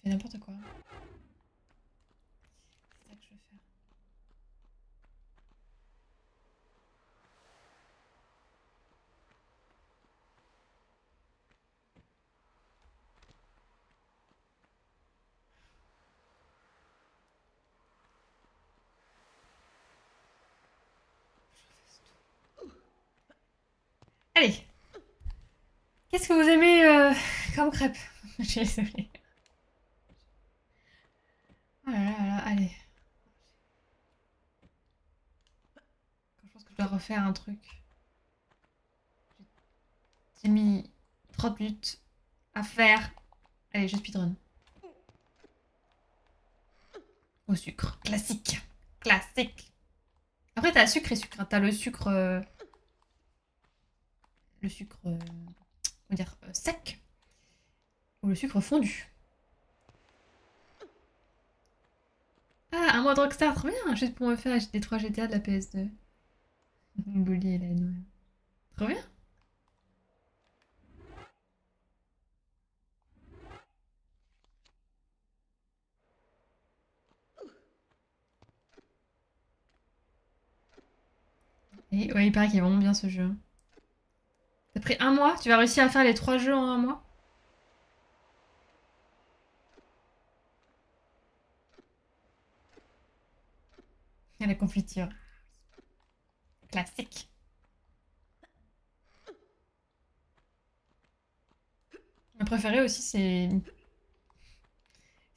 S1: fais n'importe quoi. C'est ça que je veux faire. Allez. Qu'est-ce que vous aimez comme crêpe? Je suis désolée. Oh là là là, allez. Je pense que je dois refaire un truc. J'ai mis 30 minutes à faire. Allez, je speedrun. Au sucre. Classique. Classique. Après, t'as sucre et sucre. T'as le sucre... le sucre... comment dire sec. Ou le sucre fondu. Ah, un mois de Rockstar, trop bien. Juste pour me faire acheter 3 GTA de la PS2. Bully et la Noël. Trop bien. Et ouais, il paraît qu'il est vraiment bien ce jeu. T'as pris un mois? Tu vas réussir à faire les 3 jeux en un mois? Et la confiture. Classique. Ma préférée aussi, c'est...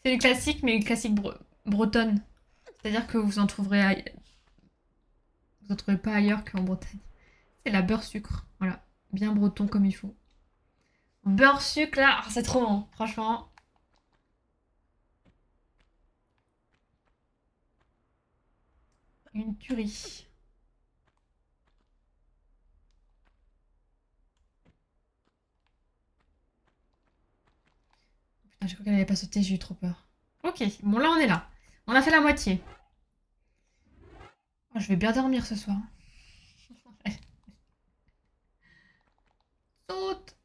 S1: C'est les classiques, mais les classiques bretonnes. C'est-à-dire que vous en trouverez... Vous en trouvez pas ailleurs qu'en Bretagne. C'est la beurre sucre. Voilà. Bien breton comme il faut. Beurre sucre, là, c'est trop bon. Franchement. Une tuerie. Putain, j'ai cru qu'elle allait pas sauter, j'ai eu trop peur. Ok, bon là on est là. On a fait la moitié. Oh, je vais bien dormir ce soir. Saute.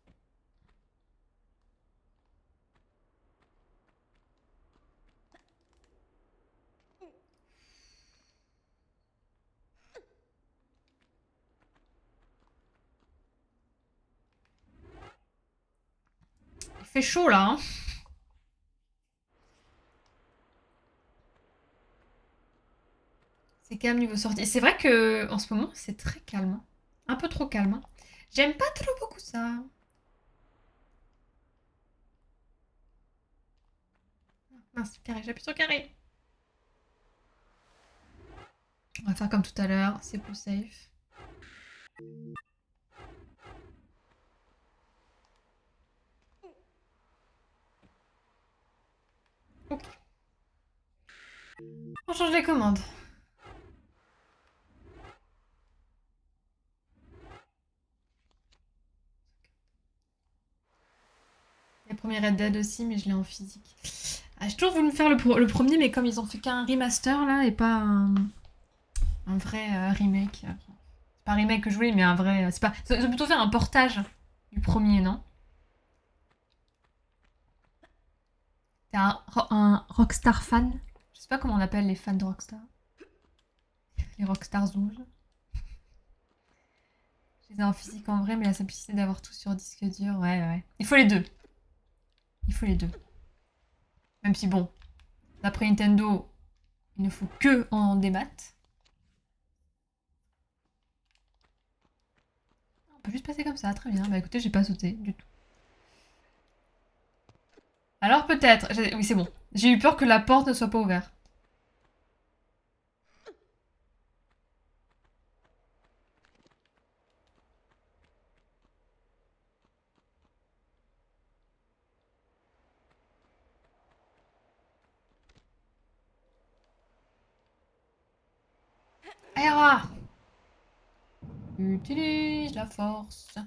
S1: Il fait chaud là, hein. C'est calme niveau sortie. C'est vrai que en ce moment c'est très calme, hein. Un peu trop calme, hein. J'aime pas trop beaucoup ça. Mince, carré, j'appuie sur carré. On va faire comme tout à l'heure, c'est plus safe. Ok. On change les commandes. Le premier Red Dead aussi, mais je l'ai en physique. Ah, j'ai toujours voulu me faire le premier, mais comme ils ont fait qu'un remaster là et pas un vrai remake. C'est pas un remake que je voulais, mais un vrai. C'est pas. Ils ont plutôt fait un portage du premier, non? T'es un Rockstar fan? Je sais pas comment on appelle les fans de Rockstar. Les Rockstar Zoom. Je les ai en physique en vrai, mais la simplicité d'avoir tout sur disque dur, ouais, ouais. Il faut les deux. Il faut les deux. Même si bon, d'après Nintendo, il ne faut que en démat. On peut juste passer comme ça, très bien. Bah écoutez, j'ai pas sauté du tout. Alors peut-être. Oui, c'est bon. J'ai eu peur que la porte ne soit pas ouverte. Aira! Utilise la force.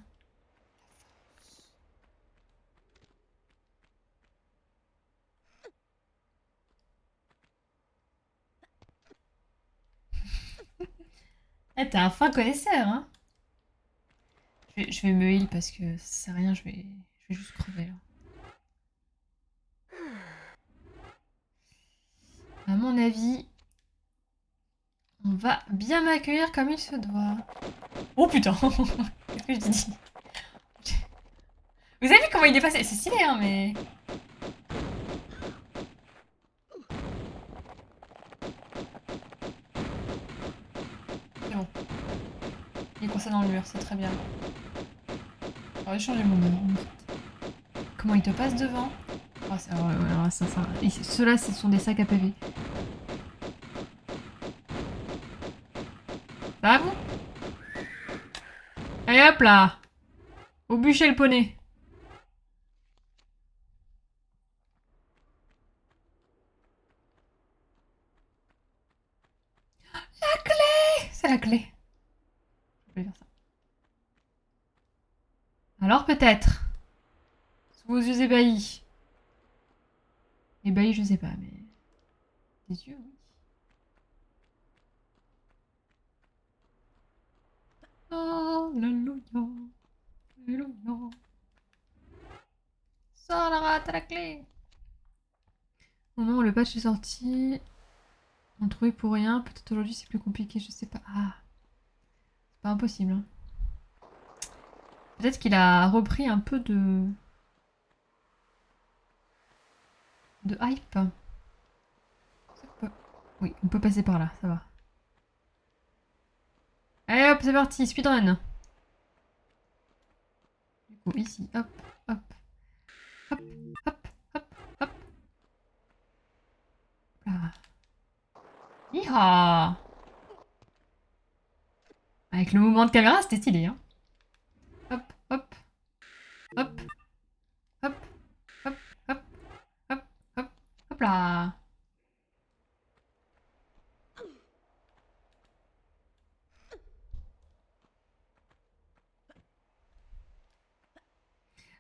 S1: Eh, t'es un fin connaisseur, hein? Je vais me heal parce que ça sert à rien, je vais Je vais juste crever là. À mon avis, on va bien m'accueillir comme il se doit. Oh putain! Qu'est-ce que je dis? Vous avez vu comment il est passé? C'est stylé, hein, mais... C'est bon. Il est coincé dans le mur, c'est très bien. J'aurais changé mon œuvre, en fait. Comment il te passe devant? Ah, ouais, ça. Ceux-là, ce sont des sacs à PV. Ça va, vous? Allez, hop là! Au bûcher le poney. La clé! C'est la clé. Je vais faire ça. Alors peut-être. Sous vos yeux ébahis. Ébahis, je sais pas, mais... Des yeux, oui. Alléluia. Alléluia. Sors la rate à la clé. Au moment où le patch est sorti, on trouvait pour rien. Peut-être aujourd'hui c'est plus compliqué, je sais pas. Ah, c'est pas impossible. Hein. Peut-être qu'il a repris un peu de hype. Oui, on peut passer par là, ça va. Allez hop, c'est parti, speedrun. Du coup, ici, hop, hop, hop, hop, hop, hop. Là. Iha. Avec le mouvement de caméra, c'était stylé, hein. Hop, hop, hop, hop, hop, hop, hop, hop, hop là.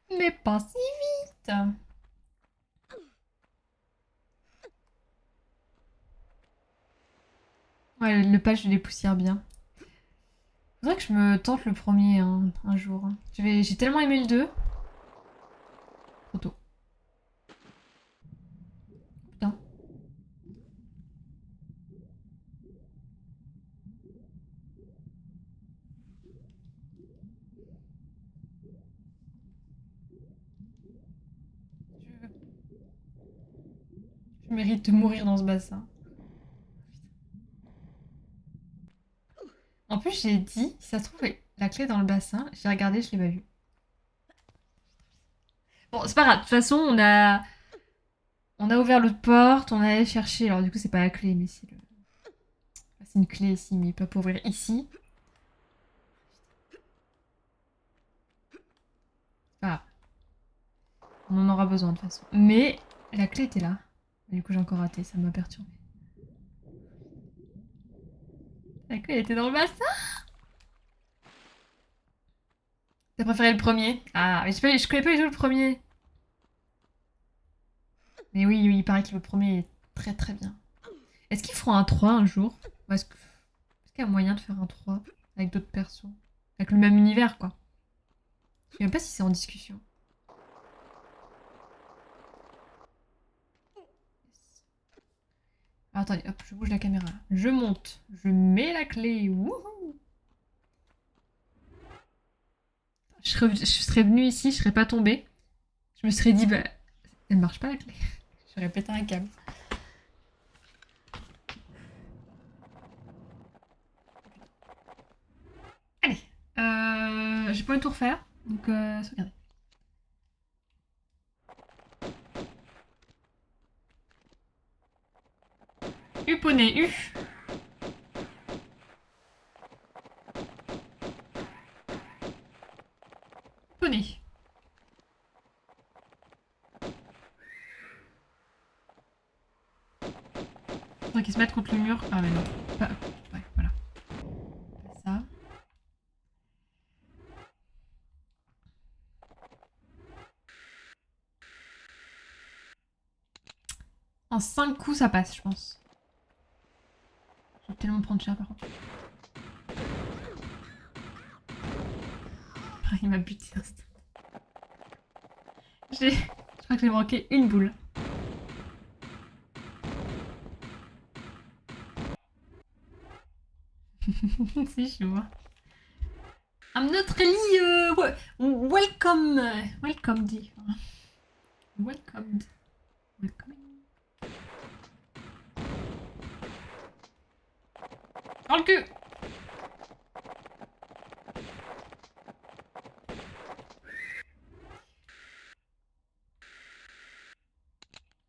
S1: Mais pas si vite. Ouais, le patch, je les poussière bien. Faudrait que je me tente le premier un jour. J'ai tellement aimé le 2. Trop tôt. Putain. Je... je mérite de mourir dans ce bassin. En plus, j'ai dit, si ça se trouve, la clé dans le bassin. J'ai regardé, je l'ai pas vue. Bon, c'est pas grave. De toute façon, on a ouvert l'autre porte, on a allé chercher. Alors, du coup, c'est pas la clé, mais c'est le. C'est une clé ici, mais pas pour ouvrir ici. Ah, on en aura besoin de toute façon. Mais la clé était là. Du coup, j'ai encore raté, ça m'a perturbé. La clé elle était dans le bassin. T'as préféré le premier? Ah, mais je connais pas du tout le premier. Mais oui, il paraît que le premier est très très bien. Est-ce qu'ils feront un 3 un jour? Ou est-ce qu'il y a moyen de faire un 3 avec d'autres persos? Avec le même univers, quoi. Je sais même pas si c'est en discussion. Ah, attendez, hop, je bouge la caméra. Je monte. Je mets la clé. Wouhou! Je serais venue ici, je serais pas tombée. Je me serais dit, bah, elle marche pas la clé. J'aurais pété un câble. Allez, j'ai pas envie de tout refaire, donc sauvegardez. Poney, U. Poney. Faudrait qu'ils se mettent contre le mur. Ah mais non. Pas... Ouais, voilà. Ça. En 5 coups, ça passe, je pense. Je vais tellement prendre cher, par contre. Ah, il m'a buté instant. Je crois que j'ai manqué une boule. C'est chaud. Hein. I'm not really welcome. Welcomed. Welcomed. Welcoming. Dans le cul.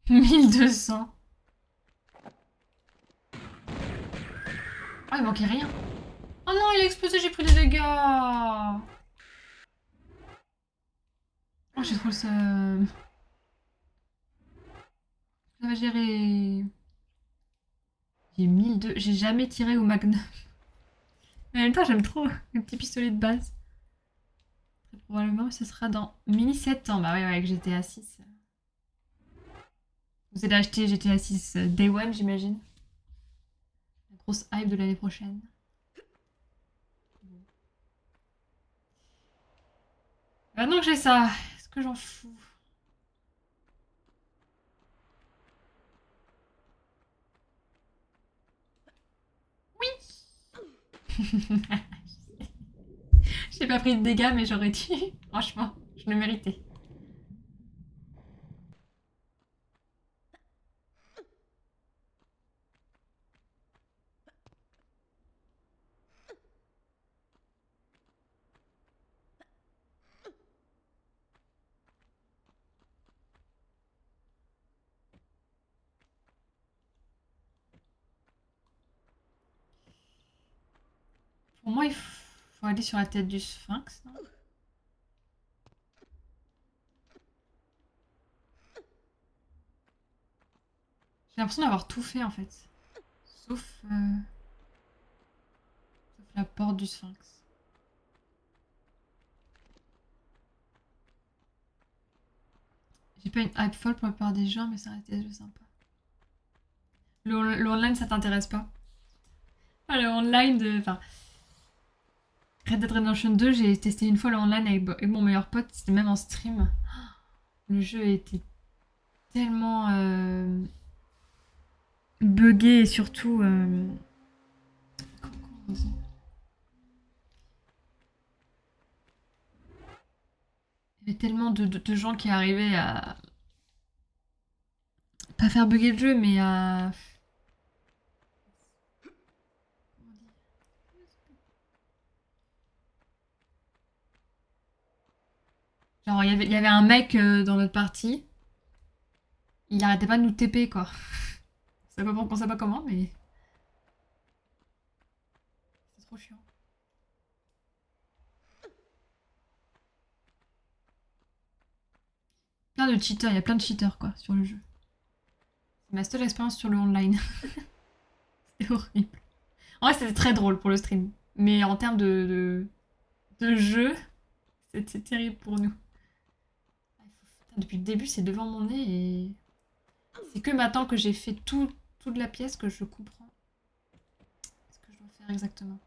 S1: « 1200. Ah, il manquait rien. Oh non, il a explosé, j'ai pris des dégâts. Oh, j'ai trop le seum. Ça va gérer. J'ai 1002. J'ai jamais tiré au magnum. En même temps, j'aime trop les petits pistolets de base. Très probablement, ce sera dans mini 7 ans. Bah ouais, avec GTA 6. Vous allez acheter GTA 6 Day One, j'imagine. La grosse hype de l'année prochaine. Maintenant que j'ai ça, est-ce que j'en fous? J'ai pas pris de dégâts, mais j'aurais dû. Franchement, je le méritais. Pour moi, il faut aller sur la tête du sphinx. Non. J'ai l'impression d'avoir tout fait en fait. Sauf, sauf la porte du sphinx. J'ai pas une hype folle pour la plupart des gens, mais ça reste des jeux sympas. Le online, ça t'intéresse pas? Ah, le online de. Enfin, Red Dead Redemption 2, j'ai testé une fois le online avec mon meilleur pote, c'était même en stream. Le jeu était tellement buggé et surtout. Comment on dit? Il y avait tellement de gens qui arrivaient à. Pas faire bugger le jeu, mais à. Genre, il y avait un mec dans notre partie, il arrêtait pas de nous TP quoi. On sait pas comment, mais c'est trop chiant. Plein de cheaters, il y a plein de cheaters quoi sur le jeu. C'est ma seule expérience sur le online. C'est horrible. En vrai, c'était très drôle pour le stream. Mais en termes de jeu, c'était terrible pour nous. Putain, depuis le début, c'est devant mon nez et. C'est que maintenant que j'ai fait toute la pièce que je comprends ce que je dois faire exactement.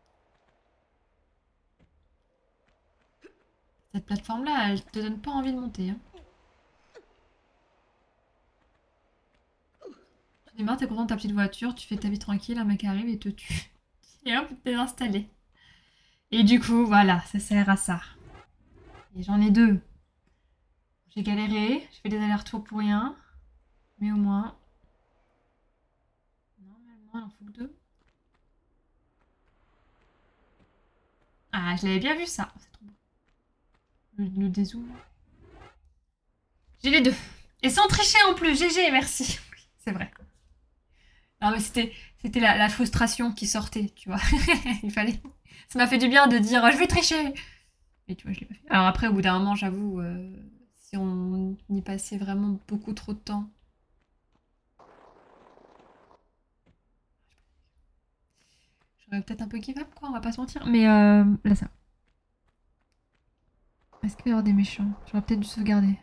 S1: Cette plateforme-là, elle te donne pas envie de monter. Hein. Tu démarres, t'es content de ta petite voiture, tu fais ta vie tranquille, un mec arrive et te tue. Et hop, t'es installé. Et du coup, voilà, ça sert à ça. Et j'en ai deux. J'ai galéré, j'ai fait des allers-retours pour rien. Mais au moins. Normalement, il en faut que deux. Ah, je l'avais bien vu ça. C'est trop beau. Le dézoom. J'ai les deux. Et sans tricher en plus, GG, merci. C'est vrai. Non, mais c'était la frustration qui sortait, tu vois. Il fallait. Ça m'a fait du bien de dire je vais tricher. Et tu vois, je l'ai pas fait. Alors après, au bout d'un moment, j'avoue, si on y passait vraiment beaucoup trop de temps. J'aurais peut-être un peu give up, quoi, on va pas se mentir. Mais là, ça. Est-ce qu'il va y avoir des méchants? J'aurais peut-être dû sauvegarder.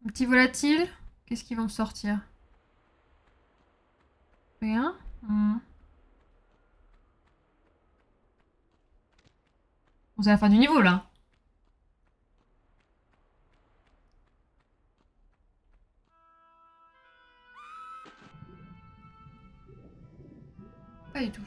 S1: Un petit volatile. Qu'est-ce qu'ils vont me sortir? Rien. Hmm. On est à la fin du niveau là. Pas du tout.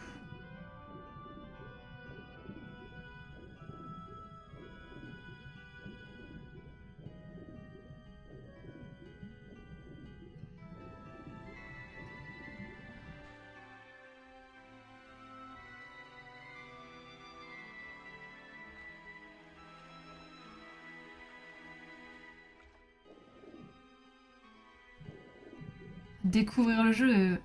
S1: Découvrir le jeu,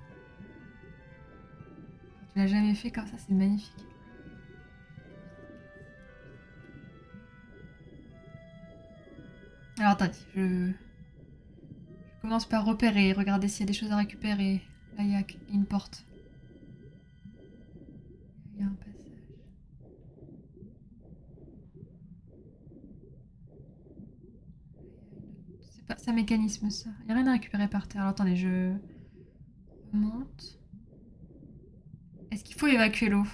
S1: tu l'as jamais fait comme ça, c'est magnifique. Alors attendez, je commence par repérer, regarder s'il y a des choses à récupérer. Là, il y a une porte. Il y a un passage. C'est pas un mécanisme ça. Il y a rien à récupérer par terre. Alors attendez, je remonte. Est-ce qu'il faut évacuer l'eau?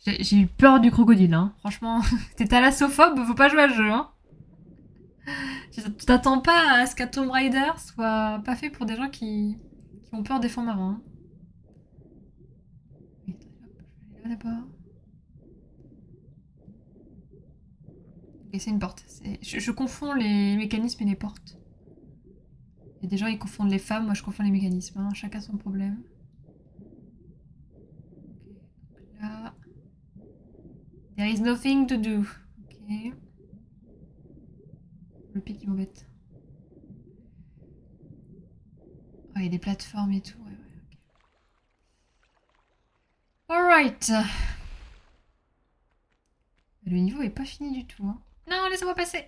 S1: J'ai eu peur du crocodile, hein. Franchement, t'es thalassophobe, faut pas jouer à ce jeu, hein. Tu t'attends pas à ce qu'un Tomb Raider soit pas fait pour des gens qui ont peur des fonds marins. Oui, attendez, hop, je vais aller là-bas. Ok, c'est une porte. Je confonds les mécanismes et les portes. Il y a des gens qui confondent les femmes, moi je confonds les mécanismes. Hein. Chacun son problème. Ok, là. There is nothing to do. Ok. Le pic qui m'embête. Oh, il y a des plateformes et tout. Ouais, ouais, ok. Alright. Le niveau est pas fini du tout. Hein. Non, laissez-moi passer.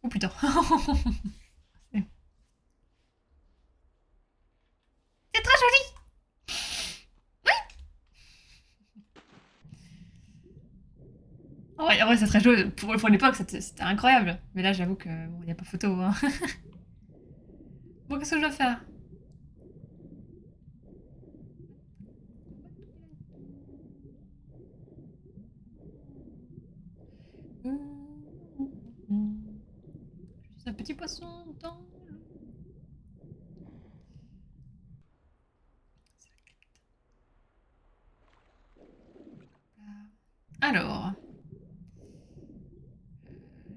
S1: Oh putain. C'est très joli. En vrai c'est très joli. Pour l'époque, c'était incroyable. Mais là, j'avoue que bon, y a pas photo. Hein. Bon, qu'est-ce que je dois faire? Je suis un petit poisson dans l'eau. Alors,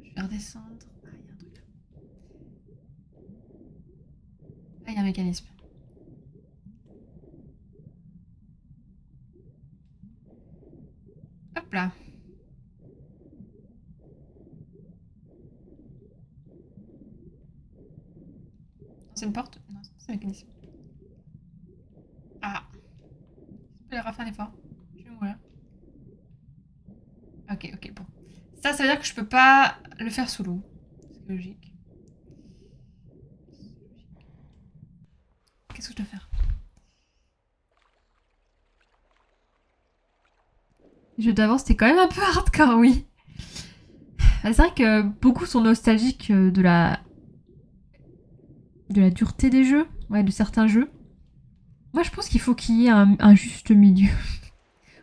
S1: je vais redescendre. Ah, il y a un truc là. Ah, il y a un mécanisme. Hop là. C'est une porte? Non, c'est un mécanisme. Ah, il a fait un effort. Je vais mourir. Ok, ok, bon. Ça veut dire que je peux pas le faire sous l'eau. C'est logique. Qu'est-ce que je dois faire? Le jeu d'avant, c'était quand même un peu hardcore, oui. C'est vrai que beaucoup sont nostalgiques de la dureté des jeux, ouais, de certains jeux. Moi, je pense qu'il faut qu'il y ait un juste milieu.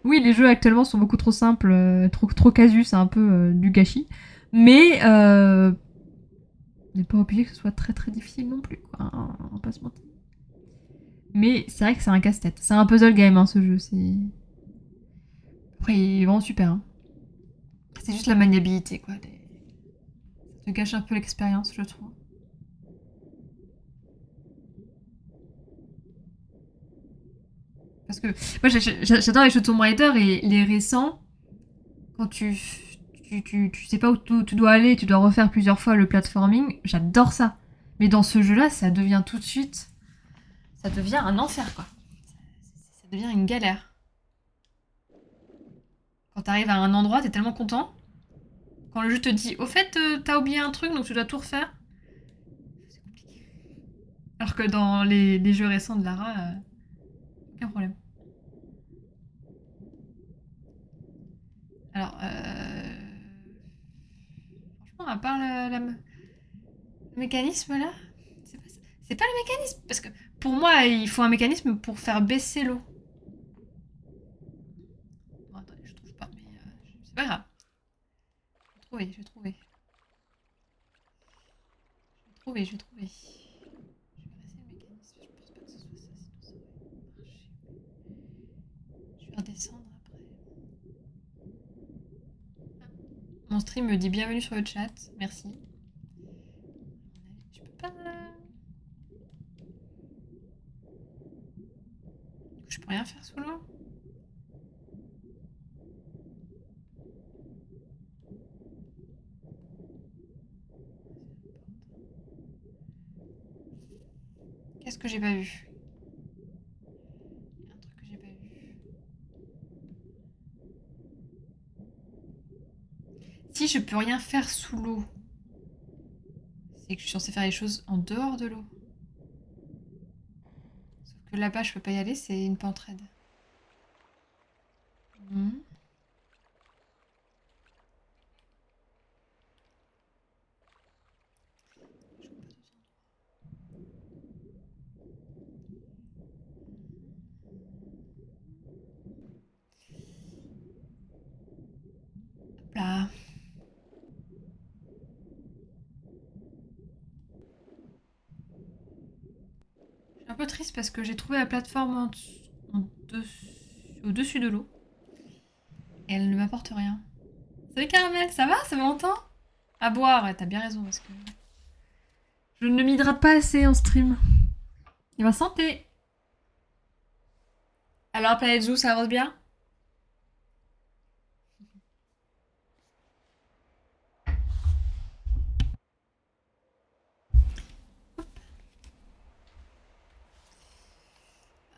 S1: Oui, les jeux actuellement sont beaucoup trop simples, trop casus, c'est un peu du gâchis. Mais on n'est pas obligé que ce soit très très difficile non plus, quoi. On va pas se mentir. Mais c'est vrai que c'est un casse-tête. C'est un puzzle game, hein, ce jeu. Après, il est vraiment super. Hein. C'est juste la maniabilité, quoi. Ça te gâche un peu l'expérience, je trouve. Parce que moi, j'adore les jeux Tomb Raider et les récents, quand tu sais pas où tu dois aller, tu dois refaire plusieurs fois le platforming, j'adore ça. Mais dans ce jeu-là, ça devient tout de suite. Ça devient un enfer, quoi. Ça devient une galère. Quand t'arrives à un endroit, t'es tellement content. Quand le jeu te dit, au fait, t'as oublié un truc, donc tu dois tout refaire. C'est compliqué. Alors que dans les jeux récents de Lara, aucun problème. Alors, franchement, à part le mécanisme là, c'est pas, c'est pas le mécanisme. Parce que pour moi, il faut un mécanisme pour faire baisser l'eau. Bon, attendez, je trouve pas, mais c'est pas grave. Je vais trouver. Je vais trouver. Je vais passer le mécanisme. Je pense pas que ce soit ça, sinon ça aurait marché. Je vais redescendre après. Mon stream me dit bienvenue sur le chat. Merci. Je peux pas. Je peux rien faire sous l'eau. Qu'est-ce que j'ai pas vu? Il y a un truc que j'ai pas vu. Si je peux rien faire sous l'eau, c'est que je suis censée faire les choses en dehors de l'eau. Sauf que là-bas, je peux pas y aller, c'est une pente raide. Hmm. Hop là. Je suis un peu triste parce que j'ai trouvé la plateforme au-dessus de l'eau. Et elle ne m'apporte rien. Salut Caramel, ça va? Ça fait longtemps? À boire, ouais, t'as bien raison parce que je ne m'hydrate pas assez en stream. Et ben santé! Alors Planète Zoo, ça avance bien?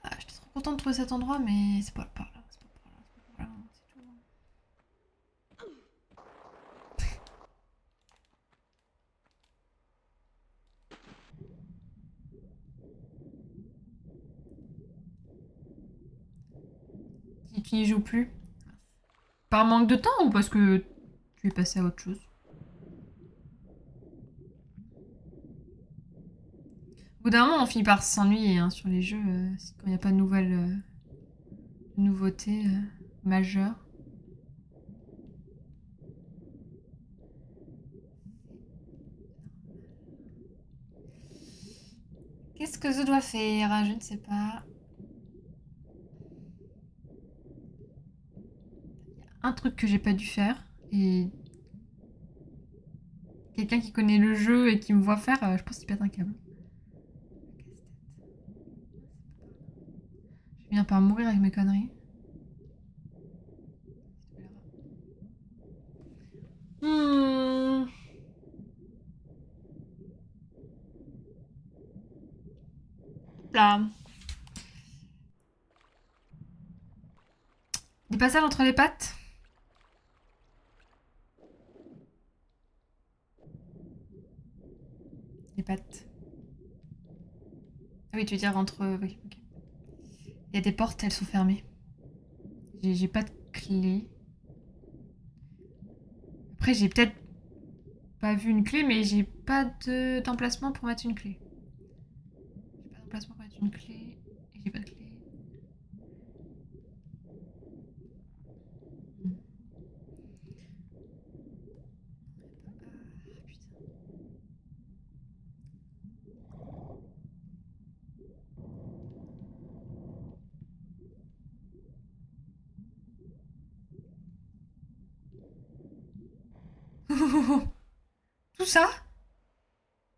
S1: Ah, j'étais trop contente de trouver cet endroit, mais c'est pas par là. C'est pas par là, c'est pas par là, c'est tout. Tu n'y joues plus? Par manque de temps ou parce que tu es passé à autre chose? Au bout d'un moment, on finit par s'ennuyer hein, sur les jeux quand il n'y a pas de nouvelles nouveautés majeures. Qu'est-ce que je dois faire? Je ne sais pas. Un truc que j'ai pas dû faire et quelqu'un qui connaît le jeu et qui me voit faire, je pense qu'il pète un câble. Je viens par mourir avec mes conneries. Hmm. Là. Des passages entre les pattes. Les pattes. Ah oui, tu veux dire entre. Oui, ok. Il y a des portes, elles sont fermées. J'ai pas de clé. Après, j'ai peut-être pas vu une clé, mais j'ai pas d'emplacement pour mettre une clé. J'ai pas d'emplacement pour mettre une clé. Et j'ai pas de clé. Hmm. Ah, putain. Tout ça?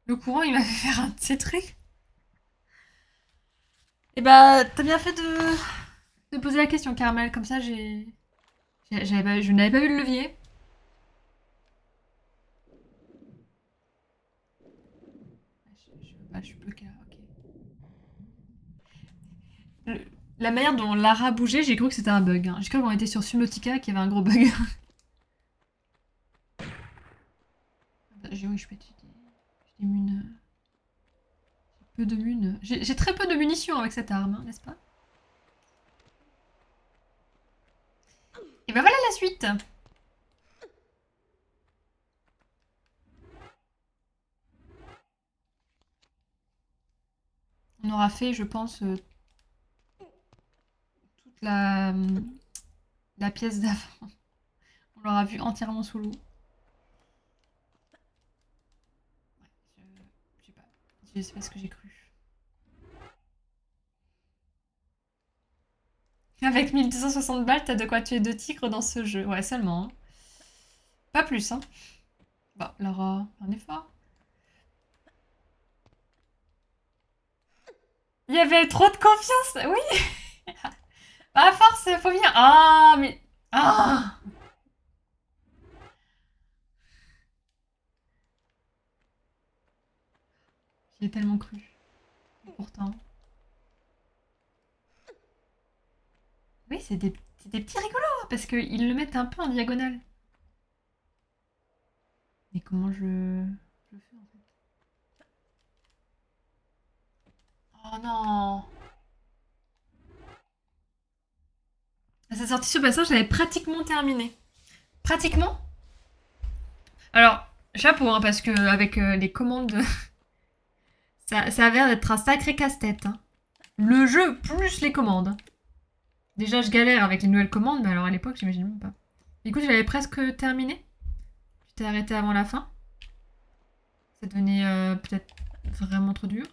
S1: Le courant, il m'a fait faire un de ces trucs. Et bah, t'as bien fait de poser la question, Caramel. Comme ça, je n'avais pas vu le levier. Je suis bloquée là, ok. Le- la manière dont Lara bougeait, j'ai cru que c'était un bug. Hein. J'ai cru qu'on était sur Subnautica qu'il y avait un gros bug. Oui, je peux utiliser des munes. J'ai peu de munes. J'ai très peu de munitions avec cette arme, hein, n'est-ce pas? Et ben voilà la suite. aura fait, je pense, toute la pièce d'avant. On l'aura vu entièrement sous l'eau. Ouais, je sais pas. Je sais pas ce que j'ai cru. Avec 1260 balles, t'as de quoi tuer 2 tigres dans ce jeu. Ouais, seulement. Hein. Pas plus, hein. Bon, Laura, un effort. Il y avait trop de confiance. Oui. À force, faut bien. Ah, mais. Ah. J'y ai tellement cru. Et pourtant. Oui, c'est des petits rigolos, hein, parce qu'ils le mettent un peu en diagonale. Mais comment je fais en fait? Oh non! À sa sortie sur passage, j'avais pratiquement terminé. Pratiquement? Alors, chapeau, hein, parce que avec les commandes, ça a l'air d'être un sacré casse-tête. Hein. Le jeu plus les commandes. Déjà, je galère avec les nouvelles commandes, mais alors à l'époque, j'imagine même pas. Écoute, j'avais presque terminé. Tu t'es arrêté avant la fin. Ça devenait peut-être vraiment trop dur.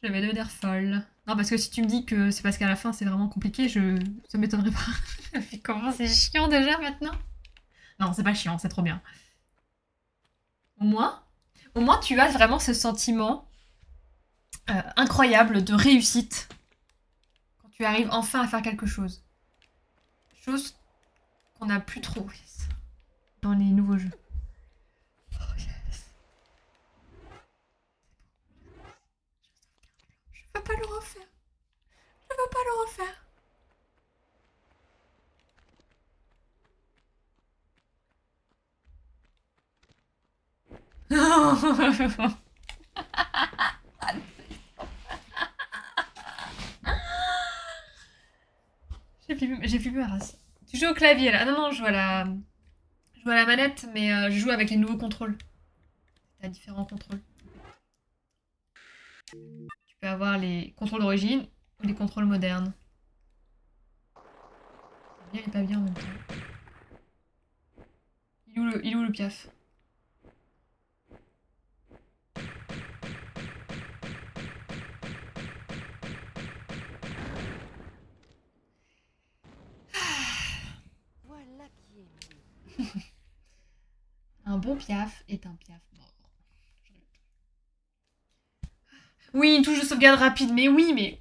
S1: J'avais devenir folle. Non, parce que si tu me dis que c'est parce qu'à la fin c'est vraiment compliqué, ça m'étonnerait pas. Mais comment c'est chiant déjà maintenant? Non, c'est pas chiant, c'est trop bien. Au moins, au moins tu as vraiment ce sentiment incroyable de réussite quand tu arrives enfin à faire quelque chose. Chose qu'on n'a plus trop dans les nouveaux jeux. Oh yes. Je veux pas le refaire. Je veux pas le refaire. Non. J'ai plus ma race. Tu joues au clavier là? Ah non, non, je joue à la manette, mais je joue avec les nouveaux contrôles. T'as différents contrôles. Tu peux avoir les contrôles d'origine ou les contrôles modernes. C'est bien et pas bien en même temps. Il est où le piaf?
S2: Voilà qui est mieux.
S1: Un bon piaf est un piaf mort. Oui, une touche de sauvegarde rapide, mais oui, mais.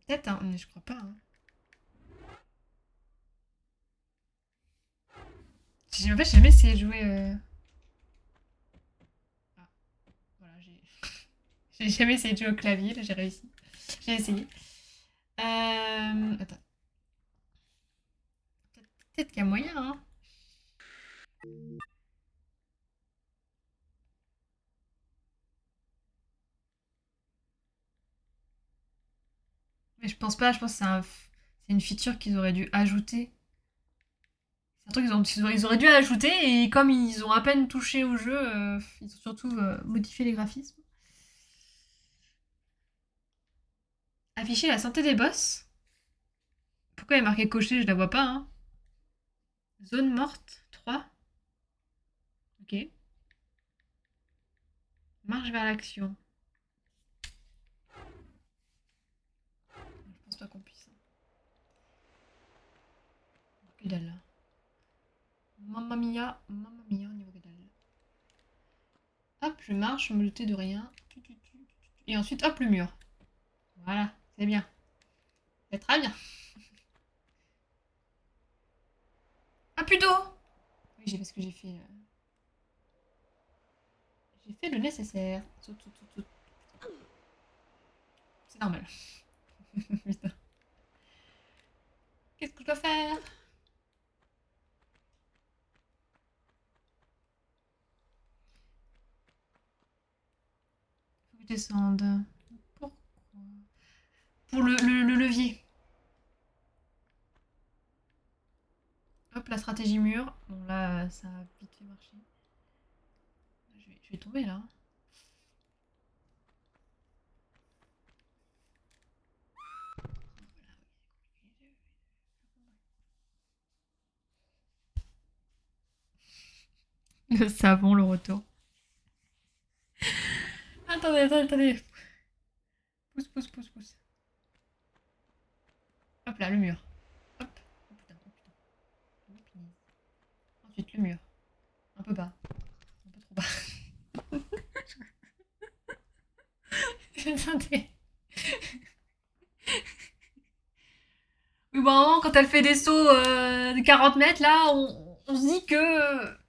S1: Peut-être, hein, mais je crois pas. Hein. En fait, j'ai jamais essayé de jouer. Ah, voilà, j'ai. J'ai jamais essayé de jouer au clavier, là j'ai réussi. J'ai essayé. Attends. Peut-être qu'il y a moyen, hein. Mais je pense pas, je pense que c'est une feature qu'ils auraient dû ajouter. C'est un truc qu'ils auraient dû ajouter et comme ils ont à peine touché au jeu, ils ont surtout modifié les graphismes. Afficher la santé des boss. Pourquoi elle est marquée cocher? Je la vois pas. Hein. Zone morte 3. Ok. Marche vers l'action. Je pense pas qu'on puisse. Que dalle. Mamma mia, au niveau que dalle. Hop, je marche, me douter de rien. Et ensuite, hop, le mur. Voilà, c'est bien. C'est très bien. Ah, plus d'eau. Oui, parce que j'ai fait le nécessaire. Saute, saute, saute, saute. C'est normal. Putain. Qu'est-ce que je dois faire? Faut que je descende. Pourquoi? Pour le levier. Hop la stratégie mur. Bon, là, ça a vite fait marcher. Je vais tomber là. Le savon, le retour. Attendez. Pousse. Hop là, le mur. Hop. Oh putain. Oh, punaise. Ensuite, le mur. Un peu bas. Un peu trop bas. Attendez. Oui, bon, à un moment, quand elle fait des sauts de 40 mètres, là, on se dit que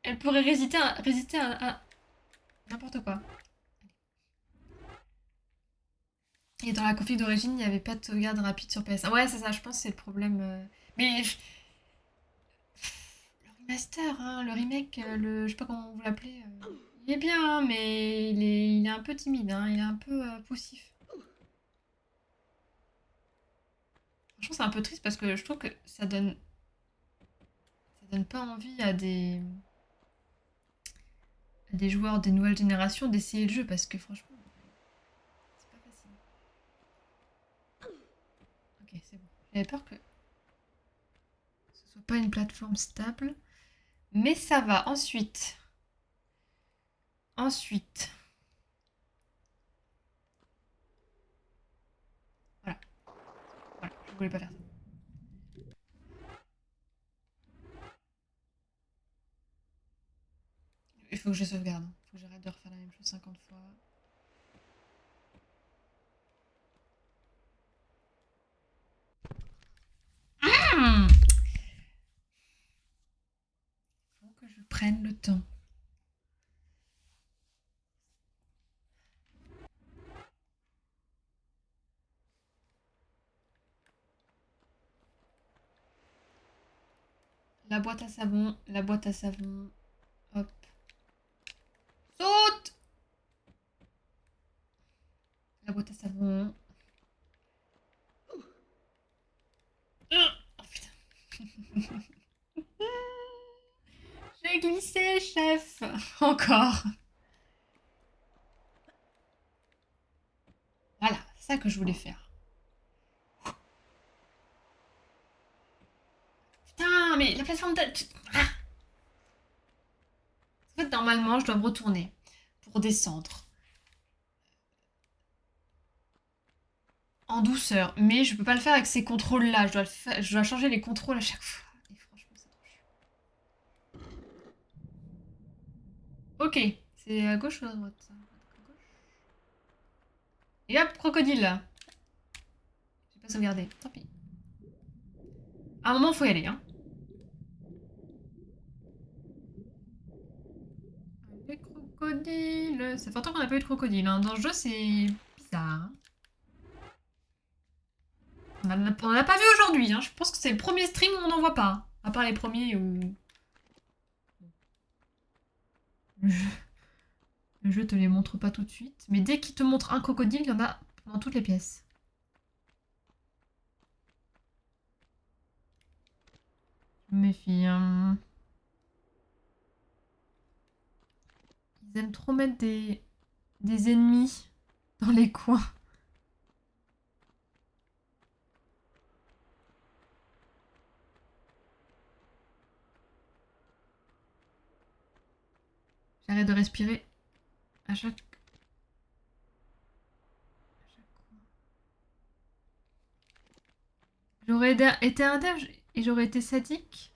S1: elle pourrait résister à n'importe quoi. Et dans la config d'origine, il n'y avait pas de sauvegarde rapide sur PS1. Ouais, c'est ça, je pense que c'est le problème. Mais le remaster, hein, le remake, je sais pas comment vous l'appelez, il est bien, hein, mais il est un peu timide, hein, il est un peu poussif. Franchement, c'est un peu triste parce que je trouve que ça donne pas envie à des joueurs des nouvelles générations d'essayer le jeu parce que franchement, c'est pas facile. Ok, c'est bon. J'avais peur que ce soit pas une plateforme stable, mais ça va. Ensuite, voilà, je voulais pas faire ça. Il faut que je sauvegarde. Il faut que j'arrête de refaire la même chose 50 fois. Hmm. Faut que je prenne le temps. La boîte à savon, hop. Saute. La boîte à savon. Oh putain. J'ai glissé, chef. Encore. Voilà, c'est ça que je voulais faire. Putain, mais la plateforme de... Ah. En fait, normalement, je dois me retourner pour descendre. En douceur. Mais je peux pas le faire avec ces contrôles-là. Je dois changer les contrôles à chaque fois. Et franchement, c'est trop chiant. Ok. C'est à gauche ou à droite, ça? À gauche. Et hop, crocodile, là. J'ai pas sauvegardé. Tant pis. À un moment, faut y aller, hein. Les crocodiles. Ça fait longtemps qu'on n'a pas eu de crocodile, hein. Dans le jeu, c'est bizarre, hein. On en a pas vu aujourd'hui, hein. Je pense que c'est le premier stream où on n'en voit pas. À part les premiers où... Le jeu te les montre pas tout de suite. Mais dès qu'il te montre un crocodile, il y en a dans toutes les pièces. Je me méfie, hein. Ils aiment trop mettre des ennemis dans les coins. J'arrête de respirer à chaque coin. J'aurais été un dev et j'aurais été sadique.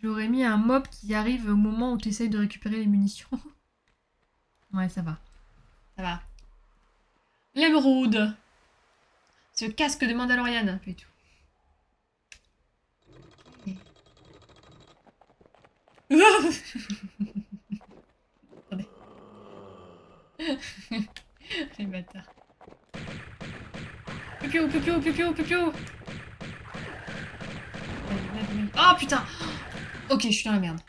S1: J'aurais mis un mob qui arrive au moment où tu essayes de récupérer les munitions. Ouais, ça va. Ça va. L'émeraude. Ce casque de Mandalorian. Et tout. Attendez. Les bâtards. Piu-piu. Oh putain. Ok, je suis dans la merde.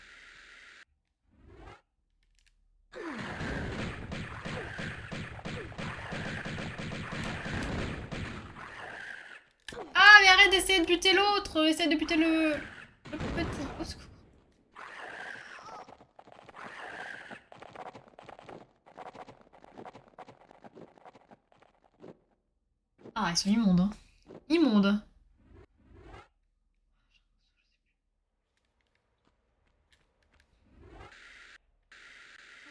S1: essayez de buter l'autre. Essayez de buter le petit. Au secours. Ah, ils sont immondes. Hein. Immondes.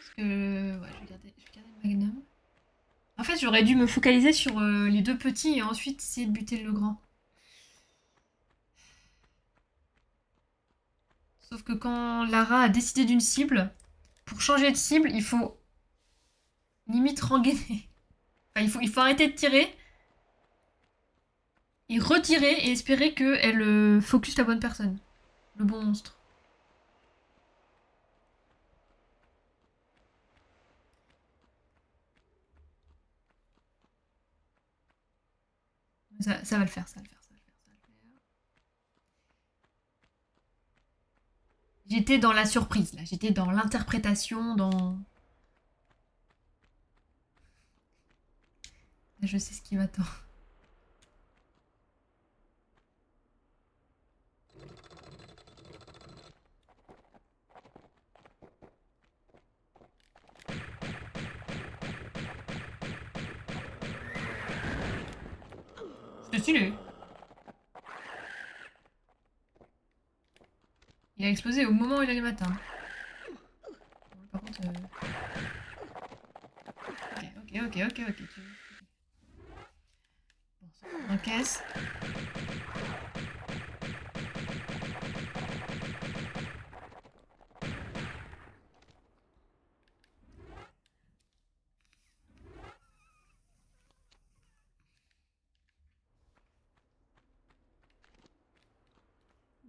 S1: Je pense que... Ouais, je vais garder le magnum. En fait, j'aurais dû me focaliser sur les deux petits et ensuite essayer de buter le grand. Sauf que quand Lara a décidé d'une cible, pour changer de cible, il faut limite rengainer. Enfin, il faut arrêter de tirer et retirer et espérer qu'elle focus la bonne personne. Le bon monstre. Ça va le faire, ça va le faire, ça va le faire, ça va le faire. J'étais dans la surprise, là. J'étais dans l'interprétation, dans... Je sais ce qui m'attend. C'est stylé. Il a explosé au moment où il allait m'atteindre. Par contre... Ok. Bon, ça en caisse.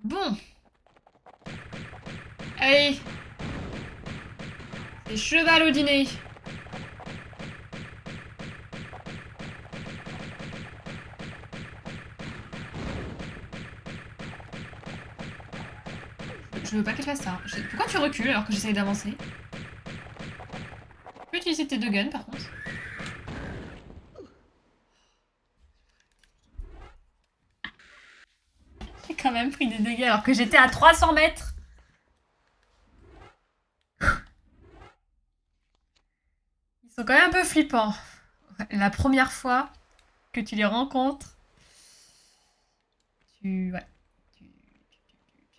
S1: Bon. Allez. C'est cheval au dîner. Je veux pas qu'elle fasse ça. Pourquoi tu recules alors que j'essaye d'avancer? Tu peux utiliser tes deux guns par contre. J'ai quand même pris des dégâts alors que j'étais à 300 mètres. Ils sont quand même un peu flippants. La première fois que tu les rencontres, ouais. Tu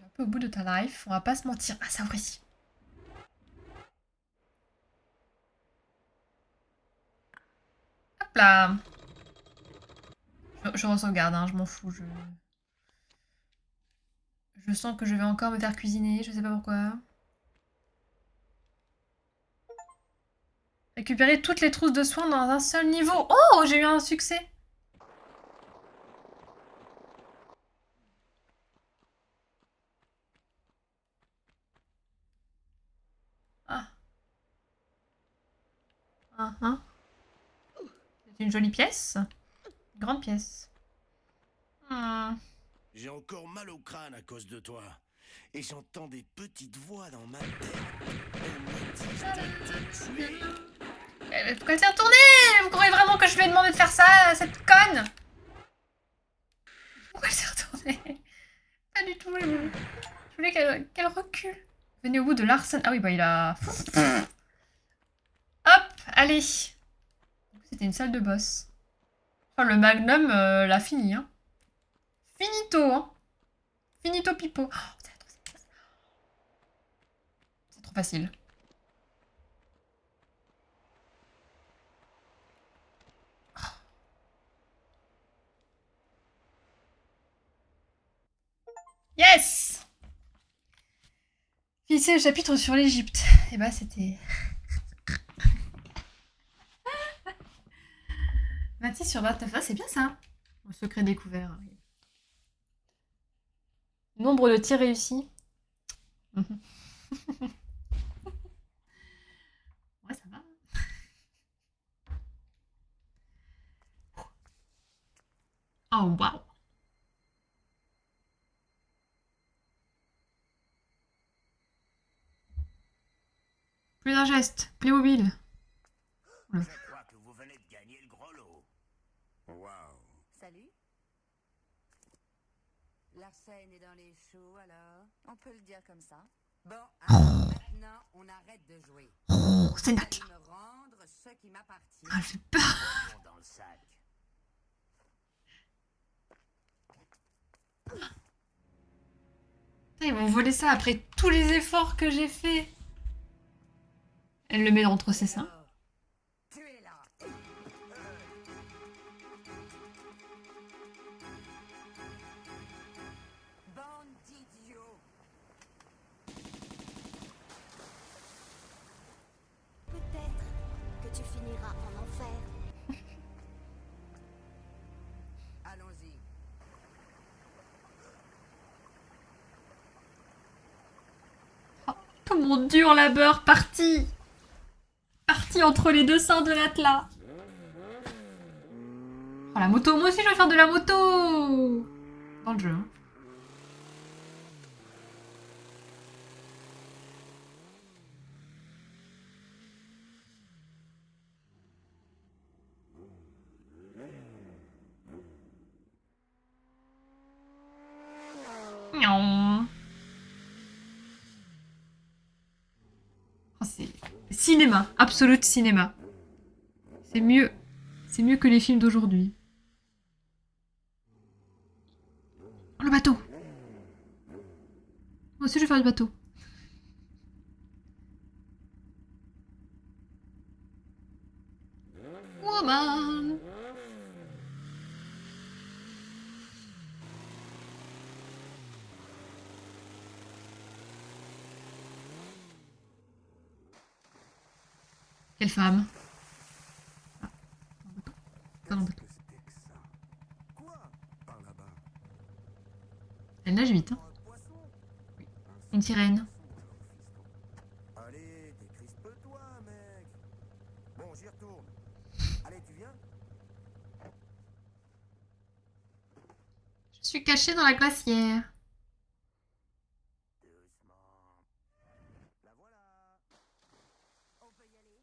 S1: es un peu au bout de ta life. On va pas se mentir. Ah, ça ouvre ici. Hop là. Je re-sauvegarde, hein, je m'en fous. Je sens que je vais encore me faire cuisiner, je sais pas pourquoi. Récupérer toutes les trousses de soins dans un seul niveau. Oh, j'ai eu un succès. Ah. Hein. C'est une jolie pièce. Une grande pièce. Hmm.
S3: J'ai encore mal au crâne à cause de toi. Et j'entends des petites voix dans ma tête. Elles me disent de te tuer.
S1: Pourquoi elle s'est retournée? Vous croyez vraiment que je lui ai demandé de faire ça, cette conne? Pourquoi elle s'est retournée? Pas du tout, je voulais qu'elle recule. Venez au bout de Larsen. Ah oui, bah il a... Hop, allez. C'était une salle de boss. Oh, le Magnum l'a fini, hein. Finito, hein. Finito pipo. Oh, c'est trop facile. Yes! Finissez le chapitre sur l'Égypte. Et bah c'était... 26 sur 29, ah, c'est bien ça. Le secret découvert. Nombre de tirs réussis. Ouais, ça va. Oh, waouh. Plus d'un geste. Playmobil.
S3: Je crois que vous venez de gagner le gros lot. Waouh.
S2: Salut. Seine est dans les choux, alors? On peut le dire comme ça. Bon, alors maintenant, on arrête de jouer.
S1: Oh, c'est
S2: Vous
S1: Nat
S2: allez
S1: là.
S2: me rendre ce qui m'appartient.
S1: Ah, elle fait peur.
S3: Voyons dans le sac.
S1: Putain, ils vont voler ça après tous les efforts que j'ai faits. Elle le met entre ses seins.
S2: Alors, tu es là. Bande d'idiots.
S4: Peut-être que tu finiras en enfer.
S2: Allons-y.
S1: Oh mon dur labeur, parti. Parti entre les deux seins de Natla. Oh la moto, moi aussi je vais faire de la moto. Dans le jeu. Hein. Miaou. Oh, c'est cinéma, absolute cinéma. C'est mieux. C'est mieux que les films d'aujourd'hui. Oh, le bateau. Moi aussi je vais faire du bateau. Woman. Quelle femme. Ah, dans le bateau.
S3: Qu'est-ce que c'était que ça? Quoi? Par là-bas.
S1: Elle nage vite. Hein.
S3: Un poisson?
S1: Une sirène.
S3: Allez, décrispe-toi, mec. Bon, j'y retourne. Allez, tu viens?
S1: Je suis cachée dans la glacière.
S3: Doucement. La voilà.
S2: On peut y aller.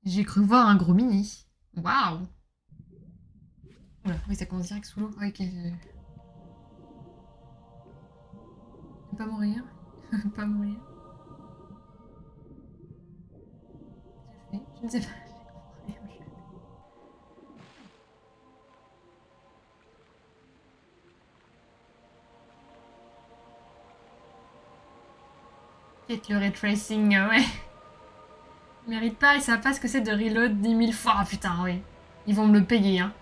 S1: J'ai cru voir un gros mini. Waouh. Oula, oui, ça commence direct sous l'eau. Ok. Ne pas mourir. Ne pas mourir. Qu'est-ce que je fais? Je ne sais pas. J'ai compris rien. Peut-être le ray tracing, ouais. Ils méritent pas, ils savent pas ce que c'est de reload 10 000 fois. Ah putain, oui. Ils vont me le payer, hein.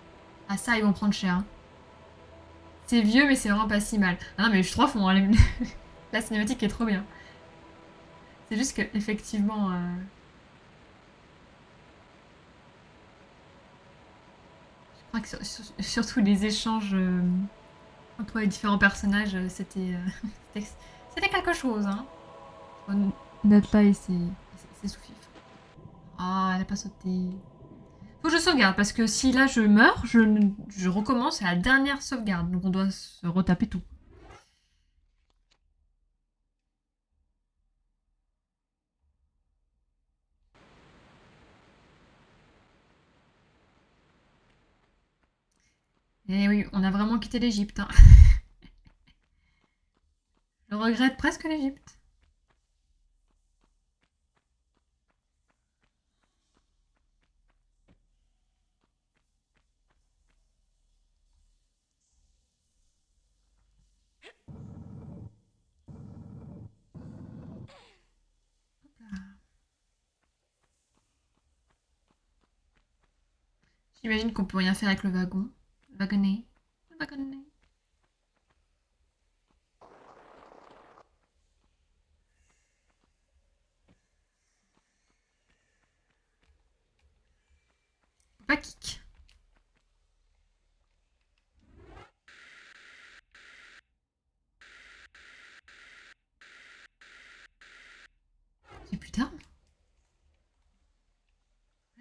S1: Ah ça, ils vont prendre cher. Hein. C'est vieux, mais c'est vraiment pas si mal. Ah non, mais je suis trop fond. Hein. La cinématique est trop bien. C'est juste que, effectivement... Je crois que surtout les échanges entre les différents personnages, c'était c'était quelque chose. Hein. Natla et ses sous-fifs. Ah, elle a pas sauté. Faut que je sauvegarde parce que si là je meurs, je recommence à la dernière sauvegarde. Donc on doit se retaper tout. Et oui, on a vraiment quitté l'Égypte. Hein. Je regrette presque l'Égypte. J'imagine qu'on peut rien faire avec le wagon. Le wagonnet. Le wagonnet. Pas kick. J'ai plus d'armes.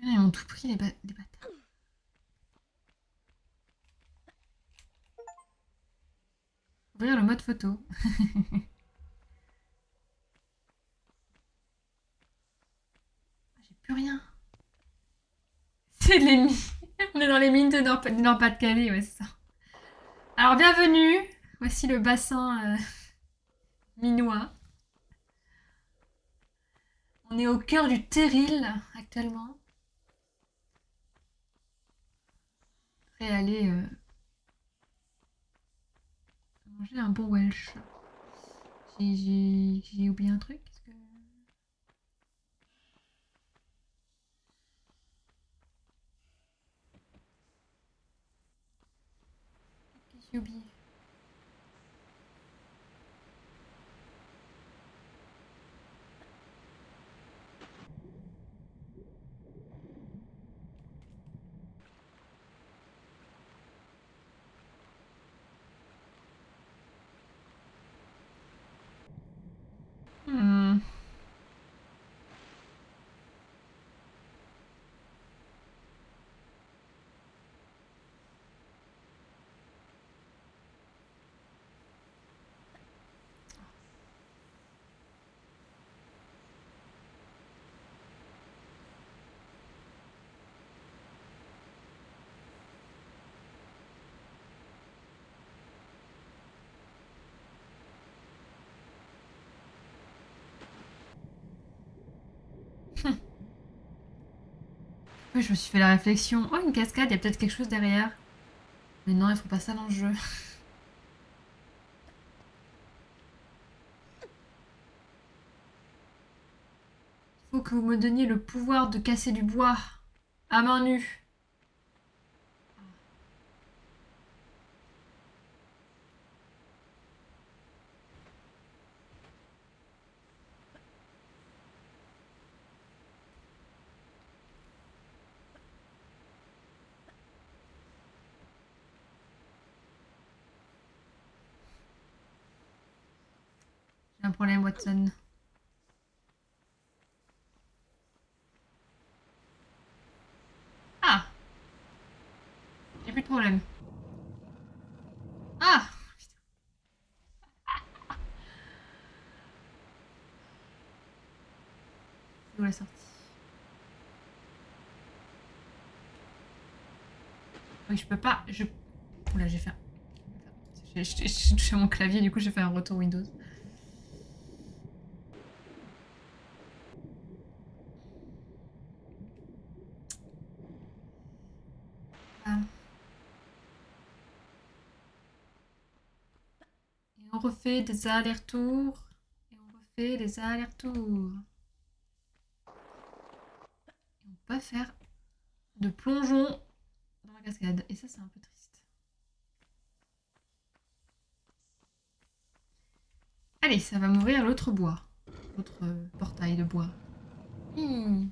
S1: Ils ont tout pris les bâtards. de photos. J'ai plus rien. C'est les mines. On est dans les mines du Nord-Pas-de-Calais, ouais, c'est ça. Alors, bienvenue. Voici le bassin minois. On est au cœur du Terril, actuellement. Prêt à aller manger un bon Welsh. J'ai oublié un truc. Qu'est-ce que j'ai oublié? Hmm. Oui, je me suis fait la réflexion. Oh, une cascade, il y a peut-être quelque chose derrière. Mais non, il faut pas ça dans le jeu. Il faut que vous me donniez le pouvoir de casser du bois à main nue. J'ai un problème, Watson. Ah, j'ai plus de problème. Ah, c'est où la sortie? Oui, je peux pas. Oula, j'ai fait un... J'ai touché mon clavier, du coup j'ai fait un retour Windows. Ah. Et on refait des allers-retours. Et on refait des allers-retours. Et on peut pas faire de plongeon dans la cascade. Et ça, c'est un peu triste. Allez, ça va m'ouvrir l'autre bois. L'autre portail de bois. Hmm.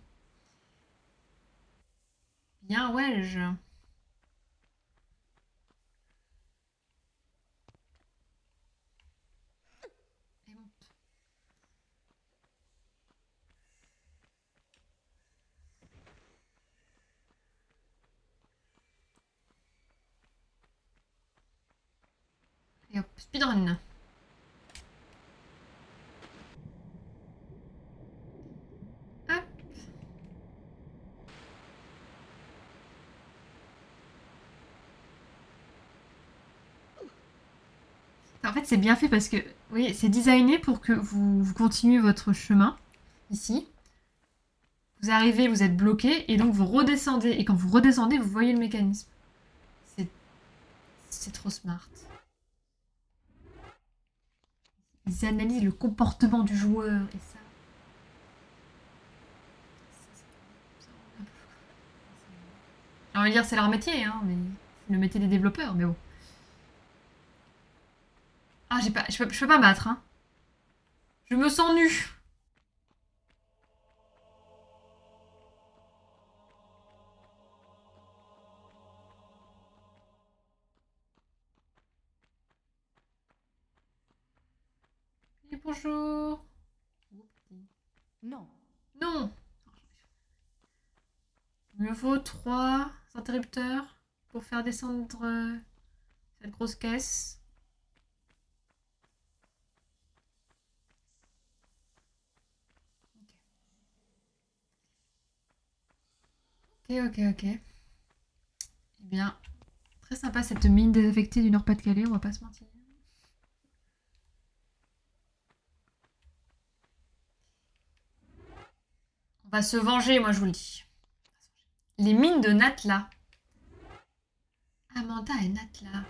S1: Bien, ouais, je... Et bon. Et hop, speedrun. Hop. En fait, c'est bien fait parce que, oui, c'est designé pour que vous continuez votre chemin, ici. Vous arrivez, vous êtes bloqué, et donc vous redescendez. Et quand vous redescendez, vous voyez le mécanisme. C'est c'est trop smart. Ils analysent le comportement du joueur, et ça... J'ai envie de dire, c'est leur métier, hein, mais c'est le métier des développeurs, mais bon. Ah, j'ai pas, je peux pas battre, hein. Je me sens nue. Et bonjour.
S2: Non.
S1: Non. Il me faut 3 interrupteurs pour faire descendre cette grosse caisse. Ok. Eh bien, très sympa cette mine désaffectée du Nord-Pas-de-Calais, on va pas se mentir. On va se venger, moi je vous le dis. Les mines de Natla. Amanda et Natla.